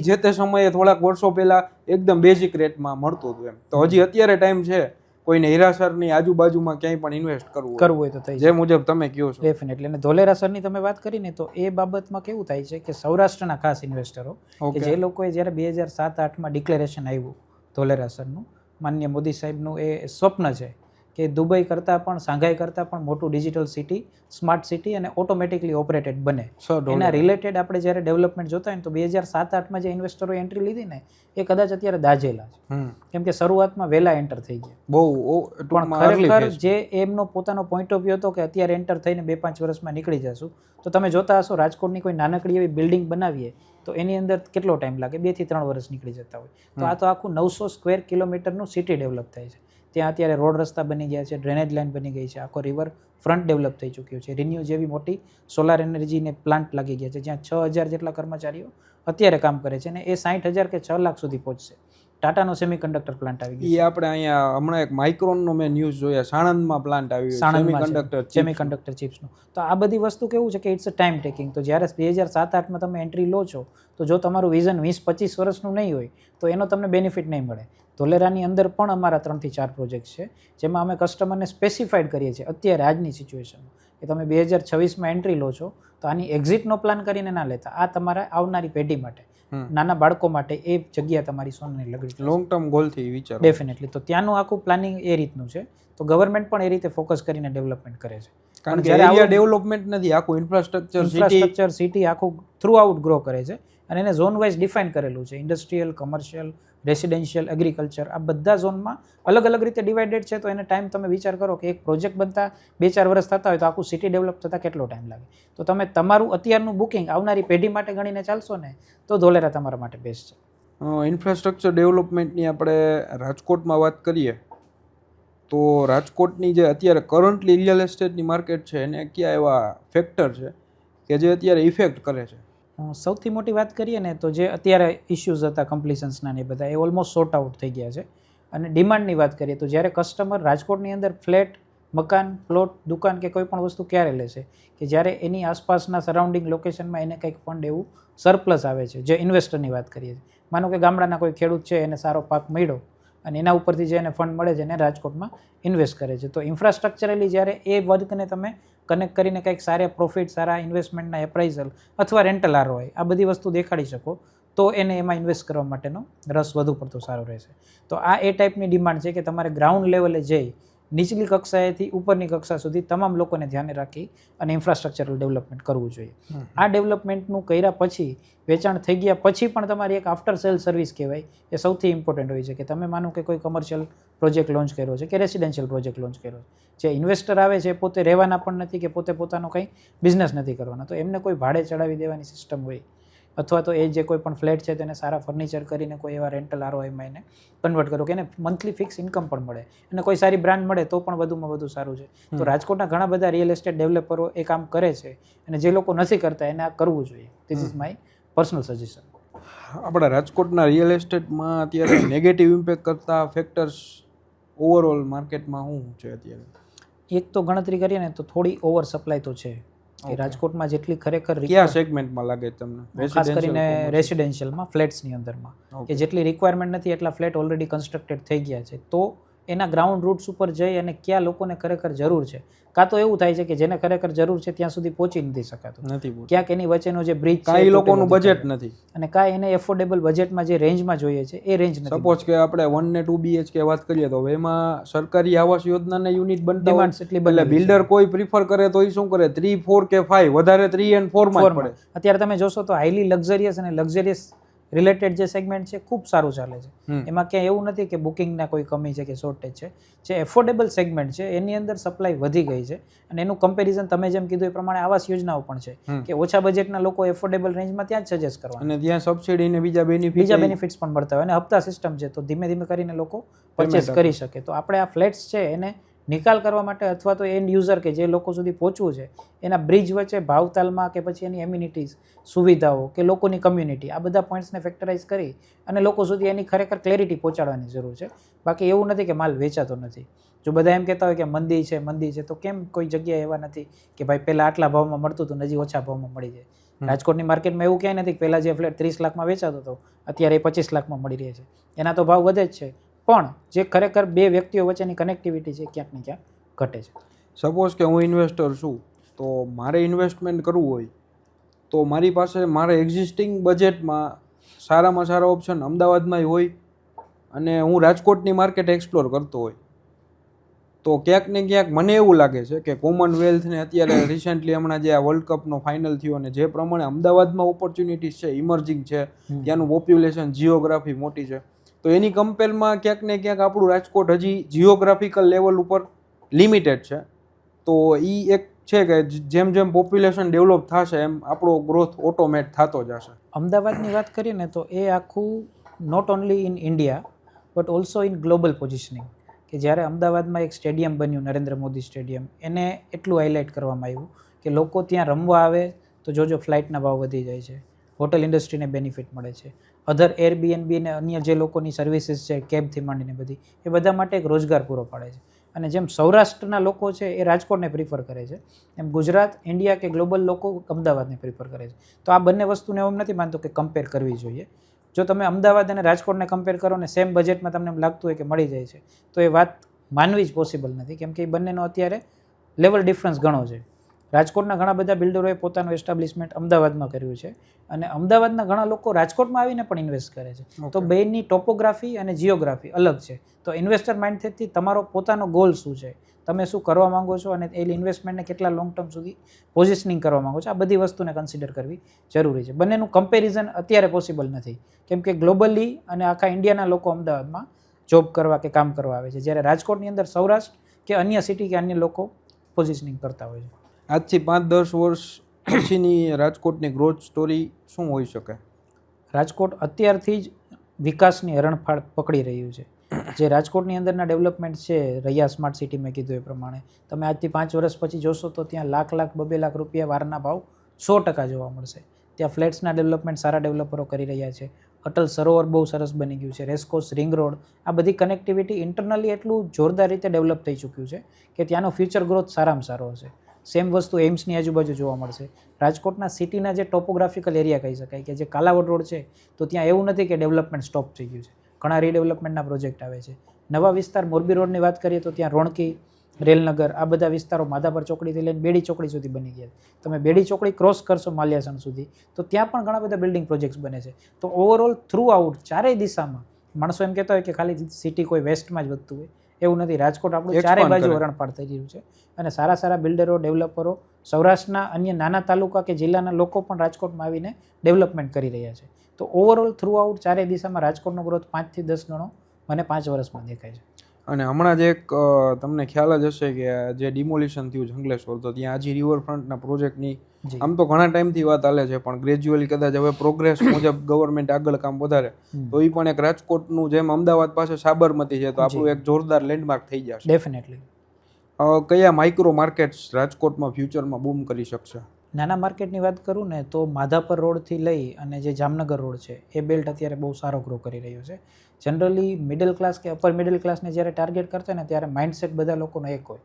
જે તે સમયે થોડાક વર્ષો પહેલા એકદમ બેઝિક રેટમાં મળતું હતું એમ. તો હજી અત્યારે ટાઈમ છે કોઈને હીરાસરની આજુબાજુમાં ક્યાંય પણ ઇન્વેસ્ટ કરવું હોય તો થઈ, જે મુજબ તમે કહો છો. ડેફિનેટલી. અને ધોલેરા સરની તમે વાત કરીને તો એ બાબતમાં કેવું થાય છે કે સૌરાષ્ટ્રના ખાસ ઇન્વેસ્ટરો કે જે લોકોએ જ્યારે 2007-8માં ડિક્લેરેશન આવ્યું ધોલેરા સરનું, માનનીય મોદી સાહેબનું એ સ્વપ્ન છે કે દુબઈ કરતાં પણ શાંઘાઈ કરતાં પણ મોટું ડિજિટલ સિટી, સ્માર્ટ સિટી અને ઓટોમેટિકલી ઓપરેટેડ બને. એના રિલેટેડ આપણે જ્યારે ડેવલપમેન્ટ જોતા હોય ને તો 2007-8માં જે ઇન્વેસ્ટરોએ એન્ટ્રી લીધી ને એ કદાચ અત્યારે દાઝેલા છે, કેમ કે શરૂઆતમાં વહેલા એન્ટર થઈ ગયા બહુ. પણ ખરેખર જે એમનો પોતાનો પોઈન્ટ ઓફ વ્યૂ હતો કે અત્યારે એન્ટર થઈને 2-5 વર્ષમાં નીકળી જશું, તો તમે જોતા હશો રાજકોટની કોઈ નાનકડી એવી બિલ્ડિંગ બનાવીએ તો એની અંદર કેટલો ટાઈમ લાગે, 2 થી 3 વર્ષ નીકળી જતા હોય. તો આ તો આખું 900 સ્ક્વેર કિલોમીટરનું સિટી ડેવલપ થાય છે. ત્યાં અત્યારે રોડ રસ્તા બની ગયા છે, ડ્રેનેજ લાઇન બની ગઈ છે, આખો રિવર ફ્રન્ટ ડેવલપ થઈ ચૂક્યું છે, રિન્યુ જેવી મોટી સોલાર એનર્જીને પ્લાન્ટ લાગી ગયા છે જ્યાં 6000 જેટલા કર્મચારીઓ અત્યારે કામ કરે છે અને એ 60,000 કે 6 લાખ સુધી પહોંચશે. ટાટાનો સેમિકન્ડક્ટર પ્લાન્ટ આવી ગયો એ આપણે અહીંયા હમણાં એક માઇક્રોનનો મેં ન્યૂઝ જોયા, સાણંદમાં પ્લાન્ટ આવ્યું સેમિકન્ડક્ટર સેમિકન્ડક્ટર ચિપ્સનું. તો આ બધી વસ્તુ કેવું છે કે ઇટ્સ અ ટાઈમ ટેકિંગ. તો જ્યારે 2007-8માં તમે એન્ટ્રી લો છો તો જો તમારું વિઝન 20-25 વર્ષનું નહીં હોય તો એનો તમને બેનિફિટ નહીં મળે. ધોલેરાની અંદર પણ અમારા 3 થી 4 પ્રોજેક્ટ છે જેમાં અમે કસ્ટમરને સ્પેસિફાઈડ કરીએ છીએ અત્યારે આજની સિચ્યુએશનમાં કે તમે 2026માં એન્ટ્રી લો છો તો આની એક્ઝિટનો પ્લાન કરીને ના લેતા. આ તમારા આવનારી પેઢી માટે, નાના બાળકો માટે એ જગ્યા તમારી સોનાની લગડી લોંગ ટર્મ ગોલથી વિચારો. ડેફિનેટલી. તો ત્યાંનું આખું પ્લાનિંગ એ રીતનું છે. તો ગવર્મેન્ટ પણ એ રીતે ફોકસ કરીને ડેવલપમેન્ટ કરે છે. કારણ કે એરિયા ડેવલપમેન્ટ નથી, આખું ઇન્ફ્રાસ્ટ્રક્ચર સિટી આખું થ્રુ આઉટ ગ્રો કરે છે અને એને ઝોન વાઇઝ ડિફાઇન કરેલું છે. ઇન્ડસ્ટ્રીયલ, કમર્શિયલ, રેસિડેન્શિયલ, એગ્રીકલ્ચર, આ બધા ઝોનમાં અલગ અલગ રીતે ડિવાઇડેડ છે. તો એને ટાઈમ તમે વિચાર કરો કે એક પ્રોજેક્ટ બનતા 2-4 વર્ષ થતા હોય તો આખું સિટી ડેવલપ થતાં કેટલો ટાઈમ લાગે. તો તમે તમારું અત્યારનું બુકિંગ આવનારી પેઢી માટે ગણીને ચાલશો ને તો ધોલેરા તમારા માટે બેસ્ટ છે. ઇન્ફ્રાસ્ટ્રક્ચર ડેવલપમેન્ટની આપણે રાજકોટમાં વાત કરીએ તો રાજકોટની જે અત્યારે કરન્ટલી રિયલ એસ્ટેટની માર્કેટ છે એને કયા એવા ફેક્ટર છે કે જે અત્યારે ઇફેક્ટ કરે છે? સૌથી મોટી વાત કરીએ ને તો જે અત્યારે ઇશ્યુઝ હતા કમ્પ્લિશન્સના ને બધા એ ઓલમોસ્ટ સોર્ટ આઉટ થઈ ગયા છે. અને ડિમાન્ડની વાત કરીએ તો જ્યારે કસ્ટમર રાજકોટની અંદર ફ્લેટ, મકાન, પ્લોટ, દુકાન કે કોઈ પણ વસ્તુ ક્યારે લેશે કે જ્યારે એની આસપાસના સરાઉન્ડિંગ લોકેશનમાં એને કંઈક ફંડ એવું સરપ્લસ આવે છે. જે ઇન્વેસ્ટરની વાત કરીએ છીએ, માનો કે ગામડાના કોઈ ખેડૂત છે એને સારો પાક મળ્યો અને એના ઉપરથી જે એને ફંડ મળે છે એને રાજકોટમાં ઇન્વેસ્ટ કરે છે. તો ઇન્ફ્રાસ્ટ્રક્ચરલી જ્યારે એ વર્કને તમે કનેક્ટ કરીને કંઈક સારા પ્રોફિટ, સારા ઇન્વેસ્ટમેન્ટના એપ્રાઇઝલ અથવા રેન્ટલ ROI આ બધી વસ્તુ દેખાડી શકો તો એને એમાં ઇન્વેસ્ટ કરવા માટેનો રસ વધુ પડતો સારો રહેશે. તો આ એ ટાઈપની ડિમાન્ડ છે કે તમારે ગ્રાઉન્ડ લેવલે જઈ નીચલી કક્ષાએથી ઉપરની કક્ષા સુધી તમામ લોકોને ધ્યાને રાખી અને ઇન્ફ્રાસ્ટ્રક્ચરલ ડેવલપમેન્ટ કરવું જોઈએ. આ ડેવલપમેન્ટનું કર્યા પછી, વેચાણ થઈ ગયા પછી પણ તમારી એક આફ્ટર સેલ સર્વિસ કહેવાય એ સૌથી ઇમ્પોર્ટન્ટ હોય છે. કે તમે માનો કે કોઈ કમર્શિયલ પ્રોજેક્ટ લોન્ચ કર્યો છે કે રેસિડેન્શિયલ પ્રોજેક્ટ લોન્ચ કર્યો છે, જે ઇન્વેસ્ટર આવે છે પોતે રહેવાના પણ નથી કે પોતે પોતાનો કંઈ બિઝનેસ નથી કરવાના, તો એમને કોઈ ભાડે ચડાવી દેવાની સિસ્ટમ હોય અથવા તો એ જે કોઈ પણ ફ્લેટ છે તેને સારા ફર્નિચર કરીને કોઈ એવા રેન્ટલ ROIમાં એને કન્વર્ટ કરો કે એને મંથલી ફિક્સ ઇન્કમ પણ મળે અને કોઈ સારી બ્રાન્ડ મળે તો પણ વધુમાં વધુ સારું છે. તો રાજકોટના ઘણા બધા રિયલ એસ્ટેટ ડેવલપરો એ કામ કરે છે અને જે લોકો નથી કરતા એને આ કરવું જોઈએ. This is my personal suggestion. આપણા રાજકોટના રિયલ એસ્ટેટમાં અત્યારે નેગેટિવ ઇમ્પેક્ટ કરતા ફેક્ટર્સ ઓવરઓલ માર્કેટમાં શું છે અત્યારે? એક તો ગણતરી કરીએ ને તો થોડી ઓવર સપ્લાય તો છે કે રાજકોટમાં જેટલી ખરેખર કયા સેગમેન્ટમાં લાગે તમને? ખાસ કરીને રેસિડેન્શિયલમાં, ફ્લેટ્સની અંદરમાં કે જેટલી રિક્વાયરમેન્ટ નથી એટલા ફ્લેટ ઓલરેડી કન્સ્ટ્રક્ટેડ થઈ ગયા છે. તો એના ગ્રાઉન્ડ રૂટ્સ ઉપર જઈ અને ક્યાં લોકોને ખરેખર જરૂર છે, કાં તો એવું થાય છે કે જેને ખરેખર જરૂર છે ત્યાં સુધી પહોંચી નથી શકાતું, ક્યાંક એની વચ્ચેનો જે બ્રિજ છે એ લોકોનું બજેટ નથી અને કાંઈ એને એફોર્ડેબલ બજેટમાં જે રેન્જમાં જોઈએ છે એ રેન્જ નથી. સપોઝ કે આપણે 1 ને 2 BHK વાત કરીએ તો એમાં સરકારી આવાસ યોજનાના યુનિટ બનતા ડિમાન્ડ્સ એટલી બધી બિલ્ડર કોઈ પ્રિફર કરે તો એ શું કરે 3, 4 કે 5 વધારે 3 and 4 માં પડે. અત્યારે તમે જોશો તો હાઈલી લક્ઝરિયસ અને લક્ઝરિયસ રિલેટેડ જે સેગમેન્ટ છે ખૂબ સારું ચાલે છે. એમાં ક્યાંય એવું નથી કે બુકિંગના કોઈ કમી છે કે શોર્ટેજ છે. જે એફોર્ડેબલ સેગમેન્ટ છે એની અંદર સપ્લાય વધી ગઈ છે અને એનું કમ્પેરિઝન તમે જેમ કીધું એ પ્રમાણે આવાસ યોજનાઓ પણ છે કે ઓછા બજેટના લોકો એફોર્ડેબલ રેન્જમાં ત્યાં જ સજેસ્ટ કરવા અને ત્યાં સબસિડી ને બીજા બેનિફિટ્સ પણ મળતા હોય અને હપ્તા સિસ્ટમ છે તો ધીમે ધીમે કરીને લોકો પરચેસ કરી શકે. તો આપણે આ ફ્લેટ્સ છે એને નિકાલ કરવા માટે અથવા તો એન્ડ યુઝર કે જે લોકો સુધી પહોંચવું છે એના બ્રિજ વચ્ચે ભાવતાલમાં કે પછી એની એમ્યુનિટીઝ, સુવિધાઓ કે લોકોની કમ્યુનિટી, આ બધા પોઈન્ટ્સને ફેક્ટરાઇઝ કરી અને લોકો સુધી એની ખરેખર ક્લેરિટી પહોંચાડવાની જરૂર છે. બાકી એવું નથી કે માલ વેચાતો નથી. જો બધા એમ કહેતા હોય કે મંદી છે તો કેમ કોઈ જગ્યાએ એવા નથી કે ભાઈ પહેલાં આટલા ભાવમાં મળતું હતું હજી ઓછા ભાવમાં મળી જાય? રાજકોટની માર્કેટમાં એવું ક્યાંય નથી કે પહેલાં જે ફ્લેટ 30 લાખમાં વેચાતો હતો અત્યારે 25 લાખમાં મળી રહે છે. એના તો ભાવ વધે જ છે પણ જે ખરેખર બે વ્યક્તિઓ વચ્ચેની કનેક્ટિવિટી છે ક્યાંક ને ક્યાંક ઘટે છે. સપોઝ કે હું ઇન્વેસ્ટર છું તો મારે ઇન્વેસ્ટમેન્ટ કરવું હોય તો મારી પાસે મારે એક્ઝિસ્ટિંગ બજેટમાં સારામાં સારા ઓપ્શન અમદાવાદમાં હોય અને હું રાજકોટની માર્કેટ એક્સપ્લોર કરતો હોય તો ક્યાંક ને ક્યાંક મને એવું લાગે છે કે કોમનવેલ્થને અત્યારે રિસેન્ટલી હમણાં જે આ વર્લ્ડ કપનો ફાઇનલ થયો અને જે પ્રમાણે અમદાવાદમાં ઓપોર્ચ્યુનિટીઝ છે, ઇમર્જિંગ છે, ત્યાંનું પોપ્યુલેશન, જિયોગ્રાફી મોટી છે, તો એની કમ્પેરમાં ક્યાંક ને ક્યાંક આપણું રાજકોટ હજી જિયોગ્રાફિકલ લેવલ ઉપર લિમિટેડ છે. તો એ એક છે કે જેમ જેમ પોપ્યુલેશન ડેવલપ થશે એમ આપણો ગ્રોથ ઓટોમેટ થતો જશે. અમદાવાદની વાત કરીએ ને તો એ આખું not only in India but also in global positioning કે જ્યારે અમદાવાદમાં એક સ્ટેડિયમ બન્યું, નરેન્દ્ર મોદી સ્ટેડિયમ, એને એટલું હાઇલાઇટ કરવામાં આવ્યું કે લોકો ત્યાં રમવા આવે તો જોજો ફ્લાઇટના ભાવ વધી જાય છે, હોટલ ઇન્ડસ્ટ્રીને બેનિફિટ મળે છે, અધર એરબીએનબી અને અન્ય જે લોકોની સર્વિસીસ છે કેબથી માંડીને બધી, એ બધા માટે એક રોજગાર પૂરો પાડે છે. અને જેમ સૌરાષ્ટ્રના લોકો છે એ રાજકોટને પ્રિફર કરે છે, એમ ગુજરાત, ઇન્ડિયા કે ગ્લોબલ લોકો અમદાવાદને પ્રિફર કરે છે. તો આ બંને વસ્તુને એમ નથી માનતો કે કમ્પેર કરવી જોઈએ. જો તમે અમદાવાદ અને રાજકોટને કમ્પેર કરો ને સેમ બજેટમાં તમને એમ લાગતું હોય કે મળી જાય છે, તો એ વાત માનવી જ પોસિબલ નથી, કેમ કે એ બંનેનો અત્યારે લેવલ ડિફરન્સ ઘણો છે. રાજકોટના ઘણા બધા બિલ્ડરોએ પોતાનું એસ્ટાબ્લિશમેન્ટ અમદાવાદમાં કર્યું છે અને અમદાવાદના ઘણા લોકો રાજકોટમાં આવીને પણ ઇન્વેસ્ટ કરે છે. તો બેની ટોપોગ્રાફી અને જિયોગ્રાફી અલગ છે. તો ઇન્વેસ્ટર માઇન્ડસેટથી તમારો પોતાનો ગોલ શું છે, તમે શું કરવા માંગો છો અને એ ઇન્વેસ્ટમેન્ટને કેટલા લોંગ ટર્મ સુધી પોઝિશનિંગ કરવા માંગો છો, આ બધી વસ્તુને કન્સિડર કરવી જરૂરી છે. બંનેનું કમ્પેરિઝન અત્યારે પોસિબલ નથી, કેમ કે ગ્લોબલી અને આખા ઇન્ડિયાના લોકો અમદાવાદમાં જોબ કરવા કે કામ કરવા આવે છે, જ્યારે રાજકોટની અંદર સૌરાષ્ટ્ર કે અન્ય સિટી કે અન્ય લોકો પોઝિશનિંગ કરતા હોય છે. આજથી 5-10 વર્ષ પછીની રાજકોટની ગ્રોથ સ્ટોરી શું હોઈ શકે? રાજકોટ અત્યારથી જ વિકાસની હરણફાળ પકડી રહ્યું છે. જે રાજકોટની અંદરના ડેવલપમેન્ટ છે, રહ્યા સ્માર્ટ સિટી મેં કીધું એ પ્રમાણે, તમે આજથી 5 વર્ષ પછી જોશો તો ત્યાં લાખ 2 લાખ રૂપિયા વારના ભાવ 100% જોવા મળશે. ત્યાં ફ્લેટ્સના ડેવલપમેન્ટ સારા ડેવલપરો કરી રહ્યા છે. અટલ સરોવર બહુ સરસ બની ગયું છે, રેસકોર્સ, રિંગ રોડ, આ બધી કનેક્ટિવિટી ઇન્ટરનલી એટલું જોરદાર રીતે ડેવલપ થઈ ચૂક્યું છે કે ત્યાંનો ફ્યુચર ગ્રોથ સારામાં સારો હશે. સેમ વસ્તુ એમ્સની આજુબાજુ જોવા મળશે. રાજકોટના સિટીના જે ટોપોગ્રાફિકલ એરિયા કહી શકાય કે જે કાલાવડ રોડ છે, તો ત્યાં એવું નથી કે ડેવલપમેન્ટ સ્ટોપ થઈ ગયું છે, ઘણા રીડેવલપમેન્ટના પ્રોજેક્ટ આવે છે. નવા વિસ્તાર મોરબી રોડની વાત કરીએ તો ત્યાં રોણકી, રેલનગર, આ બધા વિસ્તારો માધાપર ચોકડીથી લઈને બેડી ચોકડી સુધી બની ગયા. તમે બેડી ચોકડી ક્રોસ કરશો માલ્યાસણ સુધી, તો ત્યાં પણ ઘણા બધા બિલ્ડિંગ પ્રોજેક્ટ્સ બને છે. તો ઓવરઓલ થ્રુ આઉટ ચારેય દિશામાં, માણસો એમ કહેતા હોય કે ખાલી સિટી કોઈ વેસ્ટમાં જ વધતું હોય, એવું નથી. રાજકોટ આપણું ચારે બાજુ હરણફાળ થઈ રહ્યું છે અને સારા સારા બિલ્ડરો, ડેવલપરો, સૌરાષ્ટ્રના અન્ય નાના તાલુકા કે જિલ્લાના લોકો પણ રાજકોટમાં આવીને ડેવલપમેન્ટ કરી રહ્યા છે. તો ઓવરઓલ થ્રુ આઉટ ચારે દિશામાં રાજકોટનો ગ્રોથ 5 થી 10 ગણો મને 5 વર્ષમાં દેખાય છે. અને હમણાં જ એક તમને ખ્યાલ જ હશે કે જે ડિમોલિશન થયું જંગલેશ્વર, તો ત્યાં હજી રિવરફ્રન્ટના પ્રોજેક્ટની આમ તો ઘણા ટાઈમથી વાત હાલે છે, પણ ગ્રેજ્યુઅલી કદાચ હવે પ્રોગ્રેસ મુજબ ગવર્મેન્ટ આગળ કામ વધારે તો એ પણ એક રાજકોટનું, જેમ અમદાવાદ પાસે સાબરમતી છે, તો આપણું એક જોરદાર લેન્ડમાર્ક થઈ જશે. ડેફિનેટલી. કયા માઇક્રો માર્કેટ્સ રાજકોટમાં ફ્યુચરમાં બૂમ કરી શકશે? નાના માર્કેટની વાત કરું ને તો માધાપર રોડથી લઈ અને જે જામનગર રોડ છે, એ બેલ્ટ અત્યારે બહુ સારો ગ્રો કરી રહ્યો છે. જનરલી મિડલ ક્લાસ કે અપર મિડલ ક્લાસને જ્યારે ટાર્ગેટ કરતા ને ત્યારે માઇન્ડસેટ બધા લોકોનો એક હોય,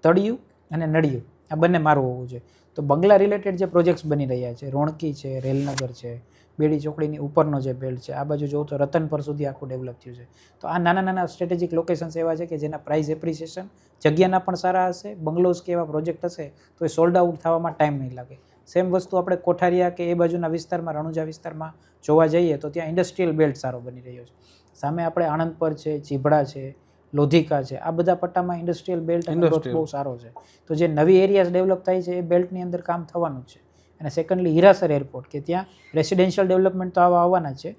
તળિયું અને નળિયું, આ બંને મારું હોવું જોઈએ. તો બંગલા રિલેટેડ જે પ્રોજેક્ટ્સ બની રહ્યા છે, રોણકી છે, રેલનગર છે, બેડી ચોકડીની ઉપરનો જે બેલ્ટ છે, આ બાજુ જોઉં તો રતનપર સુધી આખું ડેવલપ થયું છે. તો આ નાના નાના સ્ટ્રેટેજિક લોકેશન્સ એવા છે કે જેના પ્રાઇસ એપ્રિસિએશન જગ્યાના પણ સારા હશે, બંગલોઝ કે એવા પ્રોજેક્ટ હશે તો એ સોલ્ડ આઉટ થવામાં ટાઈમ નહીં લાગે. સેમ વસ્તુ આપણે કોઠારિયા કે એ બાજુના વિસ્તારમાં, રણુજા વિસ્તારમાં જોવા જઈએ તો ત્યાં ઇન્ડસ્ટ્રીયલ બેલ્ટ સારો બની રહ્યો છે. સામે આપણે આણંદ પર છે, ચીભડા છે, લોધિકા છે, આ બધા પટ્ટામાં ઇન્ડસ્ટ્રીયલ બેલ્ટ ગ્રોથ બહુ સારો છે. તો જે નવી એરિયાઝ ડેવલપ થાય છે એ બેલ્ટની અંદર કામ થવાનું જ છે. અને સેકન્ડલી હીરાસર એરપોર્ટ, કે ત્યાં રેસિડેન્શિયલ ડેવલપમેન્ટ તો આવવાના જ છે,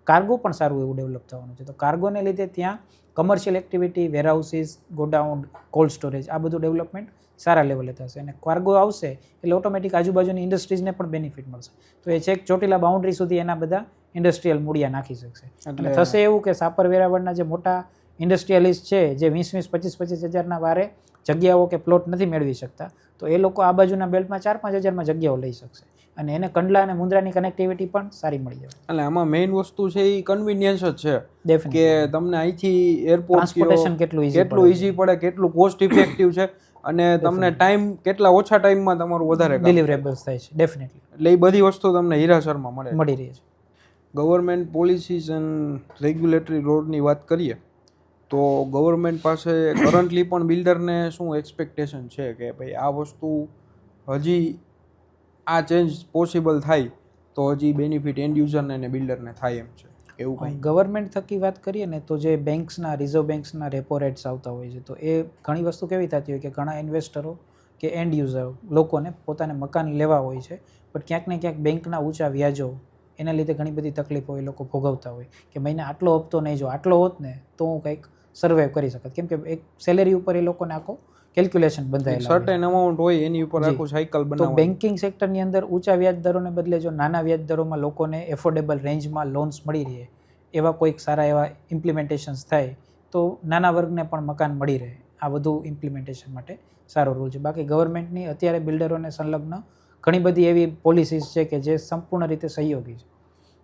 કાર્ગો પણ સારું એવું ડેવલપ થવાનું છે. તો કાર્ગોને લીધે ત્યાં commercial activity, warehouses, godown, cold storage, આ બધું ડેવલપમેન્ટ સારા લેવલે થશે. અને કાર્ગો આવશે એટલે ઓટોમેટિક આજુબાજુની ઇન્ડસ્ટ્રીઝને પણ બેનિફિટ મળશે. તો એ છેક ચોટીલા બાઉન્ડ્રી સુધી એના બધા ઇન્ડસ્ટ્રીયલ મૂળિયા નાખી શકશે. એટલે થશે એવું કે સાપર વેરાવળના જે મોટા ઇન્ડસ્ટ્રીયલિસ્ટ છે, જે 20-25 હજારના વારે જગ્યાઓ કે પ્લોટ નથી મેળવી શકતા, તો એ લોકો આ બાજુના બેલ્ટમાં 4-5 હજારમાં જગ્યાઓ લઈ શકશે અને એને કંડલા અને મુન્દ્રાની કનેક્ટિવિટી પણ સારી મળી જશે. એટલે આમાં મેઇન વસ્તુ છે એ કન્વિનિયન્સ જ છે કે તમને અહીંથી એરપોર્ટ ટ્રાન્સપોર્ટેશન કેટલું ઈઝી પડે, કેટલું કોસ્ટ ઇફેક્ટિવ છે અને તમને ટાઈમ કેટલા ઓછા ટાઈમમાં તમારું વધારે ડિલિવરેબલ્સ થાય છે. ડેફિનેટલી. એટલે એ બધી વસ્તુ તમને હીરાસરમાં મળી રહી છે. ગવર્મેન્ટ પોલિસીસ એન્ડ રેગ્યુલેટરી રોડની વાત કરીએ તો ગવર્મેન્ટ પાસે કરન્ટલી પણ બિલ્ડરને શું એક્સપેક્ટેશન છે કે ભાઈ આ વસ્તુ હજી આ ચેન્જ પોસિબલ થાય તો હજી બેનિફિટ એન્ડ યુઝરને અને બિલ્ડરને થાય એમ છે, એવું કંઈ? ગવર્મેન્ટ થકી વાત કરીએ ને તો જે બેંક્સના, રિઝર્વ બેંક્સના રેપો રેટ્સ આવતા હોય છે, તો એ ઘણી વસ્તુ કેવી થતી હોય કે ઘણા ઇન્વેસ્ટરો કે એન્ડ યુઝર લોકોને પોતાને મકાન લેવા હોય છે, પણ ક્યાંક ને ક્યાંક બેંકના ઊંચા વ્યાજો એના લીધે ઘણી બધી તકલીફો એ લોકો ભોગવતા હોય કે મહિને આટલો હપ્તો નહીં, જો આટલો હોત ને તો હું કંઈક સર્વાઈવ કરી શકત, કેમ કે એક સેલેરી ઉપર એ લોકોને આખો કેલ્ક્યુલેશન બંધાયેલા સર્ટેન અમાઉન્ટ હોય એની ઉપર આખું સાયકલ બનાવવાનું. તો બેન્કિંગ સેક્ટરની અંદર ઊંચા વ્યાજ દરોને બદલે જો નાના વ્યાજ દરોમાં લોકોને એફોર્ડેબલ રેન્જમાં લોન્સ મળી રહે એવા કોઈક સારા એવા ઇમ્પ્લિમેન્ટેશન્સ થાય તો નાના વર્ગને પણ મકાન મળી રહે. આ બધું ઇમ્પ્લિમેન્ટેશન માટે સારો રૂલ છે. બાકી ગવર્મેન્ટની અત્યારે બિલ્ડરોને સંલગ્ન ઘણી બધી એવી પોલિસીસ છે કે જે સંપૂર્ણ રીતે સહયોગી છે.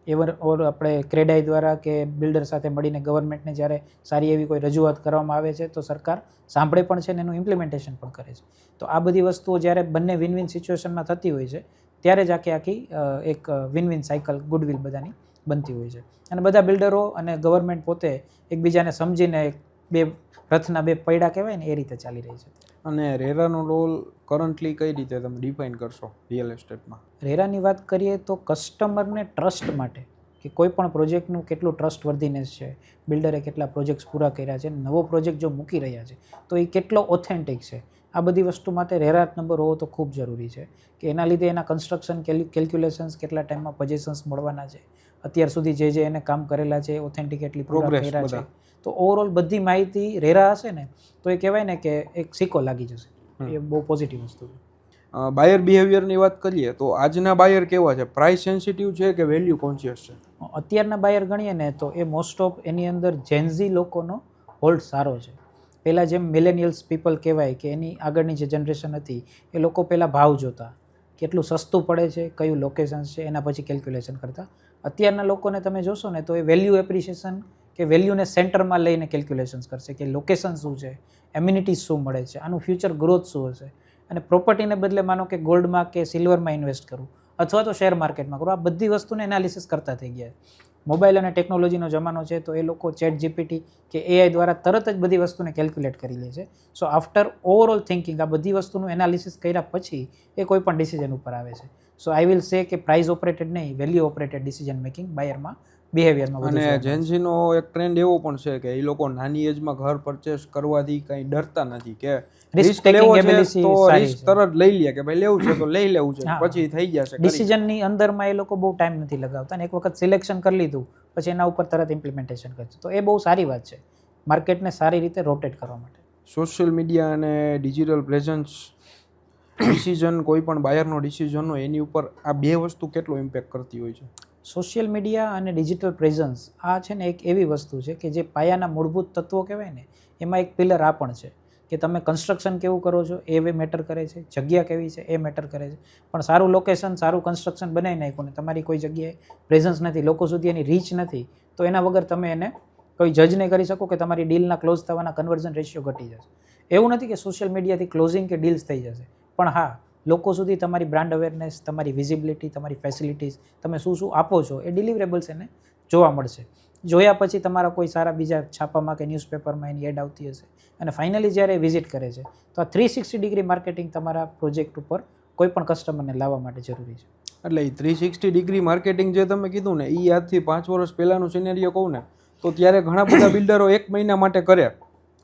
ઓર આપણે ક્રેડાઈ દ્વારા કે બિલ્ડર સાથે મળીને ગવર્મેન્ટને જ્યારે સારી એવી કોઈ રજૂઆત કરવામાં આવે છે તો સરકાર સાંભળે પણ છે ને એનું ઇમ્પ્લિમેન્ટેશન પણ કરે છે. તો આ બધી વસ્તુઓ જ્યારે બંને વિન વિન સિચ્યુએશનમાં થતી હોય છે ત્યારે જ આખી એક વિન વિન સાયકલ ગુડવિલ બધાની બનતી હોય છે. અને બધા બિલ્ડરો અને ગવર્મેન્ટ પોતે એકબીજાને સમજીને બે રથના બે પૈડા કહેવાય ને એ રીતે ચાલી રહી છે. અને રેરાનો રોલ કરન્ટલી કઈ રીતે તમે ડિફાઇન કરશો રિયલ એસ્ટેટમાં? રેરાની વાત કરીએ તો કસ્ટમરને ટ્રસ્ટ માટે કે કોઈ પણ પ્રોજેક્ટનું કેટલું ટ્રસ્ટ વર્ધીનેસ છે, બિલ્ડરે કેટલા પ્રોજેક્ટ્સ પૂરા કર્યા છે, નવો પ્રોજેક્ટ જો મૂકી રહ્યા છે તો એ કેટલો ઓથેન્ટિક છે, આ બધી વસ્તુ માટે રેરા નંબર હોવો તો ખૂબ જરૂરી છે કે એના લીધે એના કન્સ્ટ્રક્શન કેલ્ક્યુલેશન્સ કેટલા ટાઈમમાં પોઝિશન્સ મળવાના છે, અત્યાર સુધી જે એને કામ કરેલા છે ઓથેન્ટિકેટલી પૂરા કર્યા છે. તો ઓવરઓલ બધી માહિતી રેરા હશે ને તો એ કહેવાય ને કે એક સિક્કો લાગી જશે. એ બહુ પોઝિટિવ વસ્તુ છે. બાયર બિહેવિયરની વાત કરીએ તો આજના બાયર કેવા છે? પ્રાઇસ સેન્સિટિવ છે કે વેલ્યુ કોન્શિયસ છે? અત્યારના બાયર ગણીએ ને તો એ મોસ્ટ ઓફ એની અંદર જેન્ઝી લોકોનો હોલ્ડ સારો છે. પહેલાં જેમ મિલેનિયલ્સ પીપલ કહેવાય કે એની આગળની જે જનરેશન હતી એ લોકો પહેલાં ભાવ જોતા, કેટલું સસ્તું પડે છે, કયું લોકેશન છે, એના પછી કેલ્ક્યુલેશન કરતા. અત્યારના લોકોને તમે જોશો ને તો એ વેલ્યુ એપ્રિશિએશન કે વેલ્યુને સેન્ટરમાં લઈને કેલ્ક્યુલેશન્સ કરશે કે લોકેશન શું છે, એમ્યુનિટીઝ શું મળે છે, આનું ફ્યુચર ગ્રોથ શું હશે. અને પ્રોપર્ટીને બદલે માનો કે ગોલ્ડમાં કે સિલ્વરમાં ઇન્વેસ્ટ કરું અથવા તો શેર માર્કેટમાં કરું, આ બધી વસ્તુને એનાલિસિસ કરતા થઈ ગયા. મોબાઈલ અને ટેકનોલોજીનો જમાનો છે તો એ લોકો ચેટ જીપીટી કે એઆઈ દ્વારા તરત જ બધી વસ્તુને કેલ્ક્યુલેટ કરી લે છે. સો આફ્ટર ઓવરઓલ થિંકિંગ આ બધી વસ્તુનું એનાલિસિસ કર્યા પછી એ કોઈ પણ ડિસિઝન ઉપર આવે છે. સો આઈ વિલ સે કે પ્રાઇસ ઓપરેટેડ નહીં, વેલ્યુ ઓપરેટેડ ડિસિઝન મેકિંગ બાયરમાં બિહેવિયરમાં. અને જેન્ઝીનો એક ટ્રેન્ડ એવો પણ છે કે એ લોકો નાની એજમાં ઘર પરચેસ કરવાથી કંઈ ડરતા નથી કે રિસ્ક લેવો છે તો રિસ્ક તરત લઈ લે કે ભાઈ લેવું છે તો લઈ લેવું છે, પછી થઈ જશે. ડિસિઝનની અંદરમાં એ લોકો બહુ ટાઈમ નથી લગાવતા અને એક વખત સિલેક્શન કરી લીધું પછી એના ઉપર તરત ઇમ્પ્લિમેન્ટેશન કરશે. તો એ બહુ સારી વાત છે માર્કેટને સારી રીતે રોટેટ કરવા માટે. સોશિયલ મીડિયા અને ડિજિટલ પ્રેઝન્સ ડિસિઝન, કોઈ પણ બાયરનો ડિસિઝન હોય એની ઉપર આ બે વસ્તુ કેટલો ઇમ્પેક્ટ કરતી હોય છે? સોશિયલ મીડિયા અને ડિજિટલ પ્રેઝન્સ આ છે ને એક એવી વસ્તુ છે કે જે પાયાના મૂળભૂત તત્વો કહેવાય ને એમાં એક પિલર આ પણ છે કે તમે કન્સ્ટ્રક્શન કેવું કરો છો એ મેટર કરે છે, જગ્યા કેવી છે એ મેટર કરે છે. પણ સારું લોકેશન, સારું કન્સ્ટ્રક્શન બનાવી નાખ્યું ને તમારી કોઈ જગ્યાએ પ્રેઝન્સ નથી, લોકો સુધી એની રીચ નથી, તો એના વગર તમે એને કોઈ જજ નહીં કરી શકો કે તમારી ડીલના ક્લોઝ થવાના કન્વર્ઝન રેશિયો ઘટી જશે. એવું નથી કે સોશિયલ મીડિયાથી ક્લોઝિંગ કે ડીલ્સ થઈ જશે, પણ હા લોકો સુધી તમારી બ્રાન્ડ અવેરનેસ, તમારી વિઝિબિલિટી, તમારી ફેસિલિટીઝ, તમે શું શું આપો છો એ ડિલિવરેબલ્સ એને જોવા મળશે. જોયા પછી તમારા કોઈ સારા બીજા છાપામાં કે ન્યૂઝપેપરમાં એની એડ આવતી હશે અને ફાઇનલી જ્યારે વિઝિટ કરે છે તો આ 360 ડિગ્રી માર્કેટિંગ તમારા પ્રોજેક્ટ ઉપર કોઈ પણ કસ્ટમરને લાવવા માટે જરૂરી છે. એટલે એ 360 ડિગ્રી માર્કેટિંગ જે તમે કીધું ને એ આજથી 5 વર્ષ પહેલાંનું સિનેરિયો કહું ને તો ત્યારે ઘણા બધા બિલ્ડરો 1 મહિના માટે કર્યા,